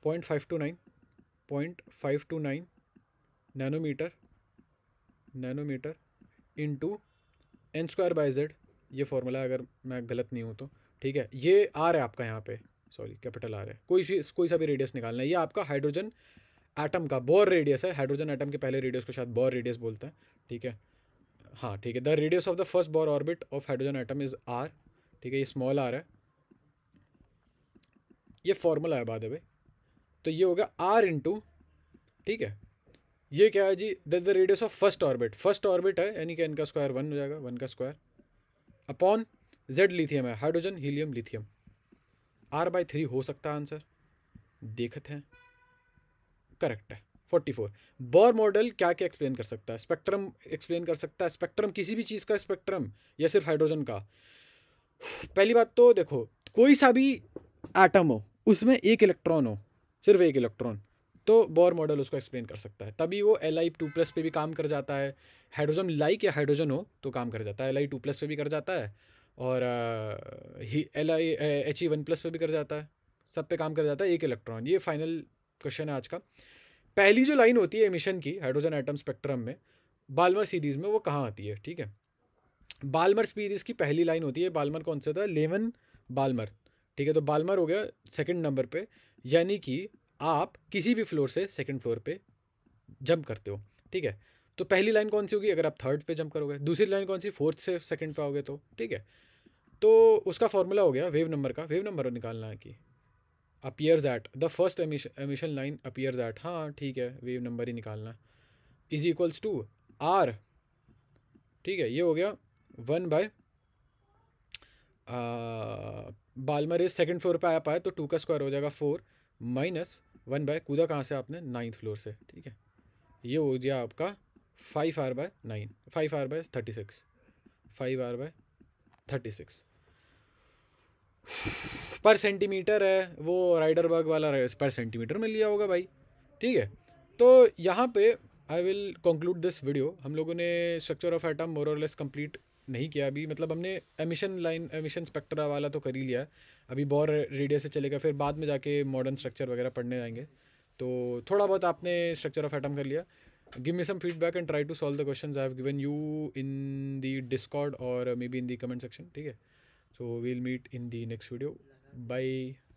0.529 nanometer, nanometer into n square by Z, ये फॉर्मूला अगर मैं गलत नहीं हूँ तो, ठीक है। ये आर है आपका यहाँ पे, सॉरी कैपिटल आर है, कोई सा भी रेडियस निकालना है। ये आपका हाइड्रोजन एटम का बोर रेडियस है। हाइड्रोजन एटम के पहले रेडियस को शायद बोर रेडियस बोलते हैं, ठीक है। हाँ ठीक है, the radius of the first Bohr orbit of hydrogen atom is R, ठीक है, ये स्मॉल आर है, ये फॉर्मूला है बाद में। तो ये होगा आर इंटू, ठीक है, ये क्या है जी, the radius of first orbit है, यानी कि एन का स्क्वायर 1 हो जाएगा, 1 का स्क्वायर अपॉन जेड लिथियम है, हाइड्रोजन हीलियम लिथियम, R/3 हो सकता है आंसर, देखते हैं। करेक्ट है 44। बोर मॉडल क्या क्या एक्सप्लेन कर सकता है? स्पेक्ट्रम एक्सप्लेन कर सकता है, स्पेक्ट्रम किसी भी चीज़ का स्पेक्ट्रम या सिर्फ हाइड्रोजन का? पहली बात तो देखो, कोई सा भी एटम हो उसमें एक इलेक्ट्रॉन हो, सिर्फ एक इलेक्ट्रॉन, तो बोर मॉडल उसको एक्सप्लेन कर सकता है, तभी वो Li2+ पे भी काम कर जाता है। हाइड्रोजन लाइक या हाइड्रोजन हो तो काम कर जाता है, Li2+ पे भी कर जाता है, और He1+ पे भी कर जाता है, सब पे काम कर जाता है एक इलेक्ट्रॉन। ये फाइनल क्वेश्चन है आज का। पहली जो लाइन होती है एमिशन की हाइड्रोजन एटम स्पेक्ट्रम में, बाल्मर सीरीज में, वो कहाँ आती है? ठीक है, बाल्मर सीरीज की पहली लाइन होती है, बाल्मर कौन सा था? लेमन बाल्मर, ठीक है। तो बाल्मर हो गया सेकंड नंबर पे, यानी कि आप किसी भी फ्लोर से सेकंड फ्लोर पे जंप करते हो, ठीक है। तो पहली लाइन कौन सी होगी अगर आप थर्ड पे जंप करोगे? दूसरी लाइन कौन सी? फोर्थ से सेकंड पे आओगे तो, ठीक है। तो उसका फॉर्मूला हो गया वेव नंबर का, वेव नंबर निकालना है कि appears at the first emission line appears eight, हाँ ठीक है, वेव नंबर ही निकालना, इज इक्वल्स टू आर, ठीक है। ये हो गया 1/, बाल्मर इज सेकंड फ्लोर पे आ पाए तो 2 का स्क्वायर हो जाएगा 4, माइनस 1/, कूदा कहाँ से आपने? 9th फ्लोर से, ठीक है। ये हो गया आपका 5r/9, 5r/36, 5r/36 पर सेंटीमीटर है, वो राइडरबर्ग वाला पर सेंटीमीटर में लिया होगा भाई, ठीक है। तो यहाँ पे I will conclude this video. हम लोगों ने स्ट्रक्चर ऑफ एटम मोर और लेस कंप्लीट नहीं किया अभी, मतलब हमने एमिशन लाइन, एमिशन स्पेक्ट्रा वाला तो कर ही लिया, अभी बोर रेडियस से चलेगा, फिर बाद में जाके मॉडर्न स्ट्रक्चर वगैरह पढ़ने जाएंगे। तो थोड़ा बहुत आपने स्ट्रक्चर ऑफ एटम कर लिया। Give me some feedback and try to solve the questions I have given you in the Discord और maybe in the comment section, ठीक है। So we'll meet in the next video. Bye.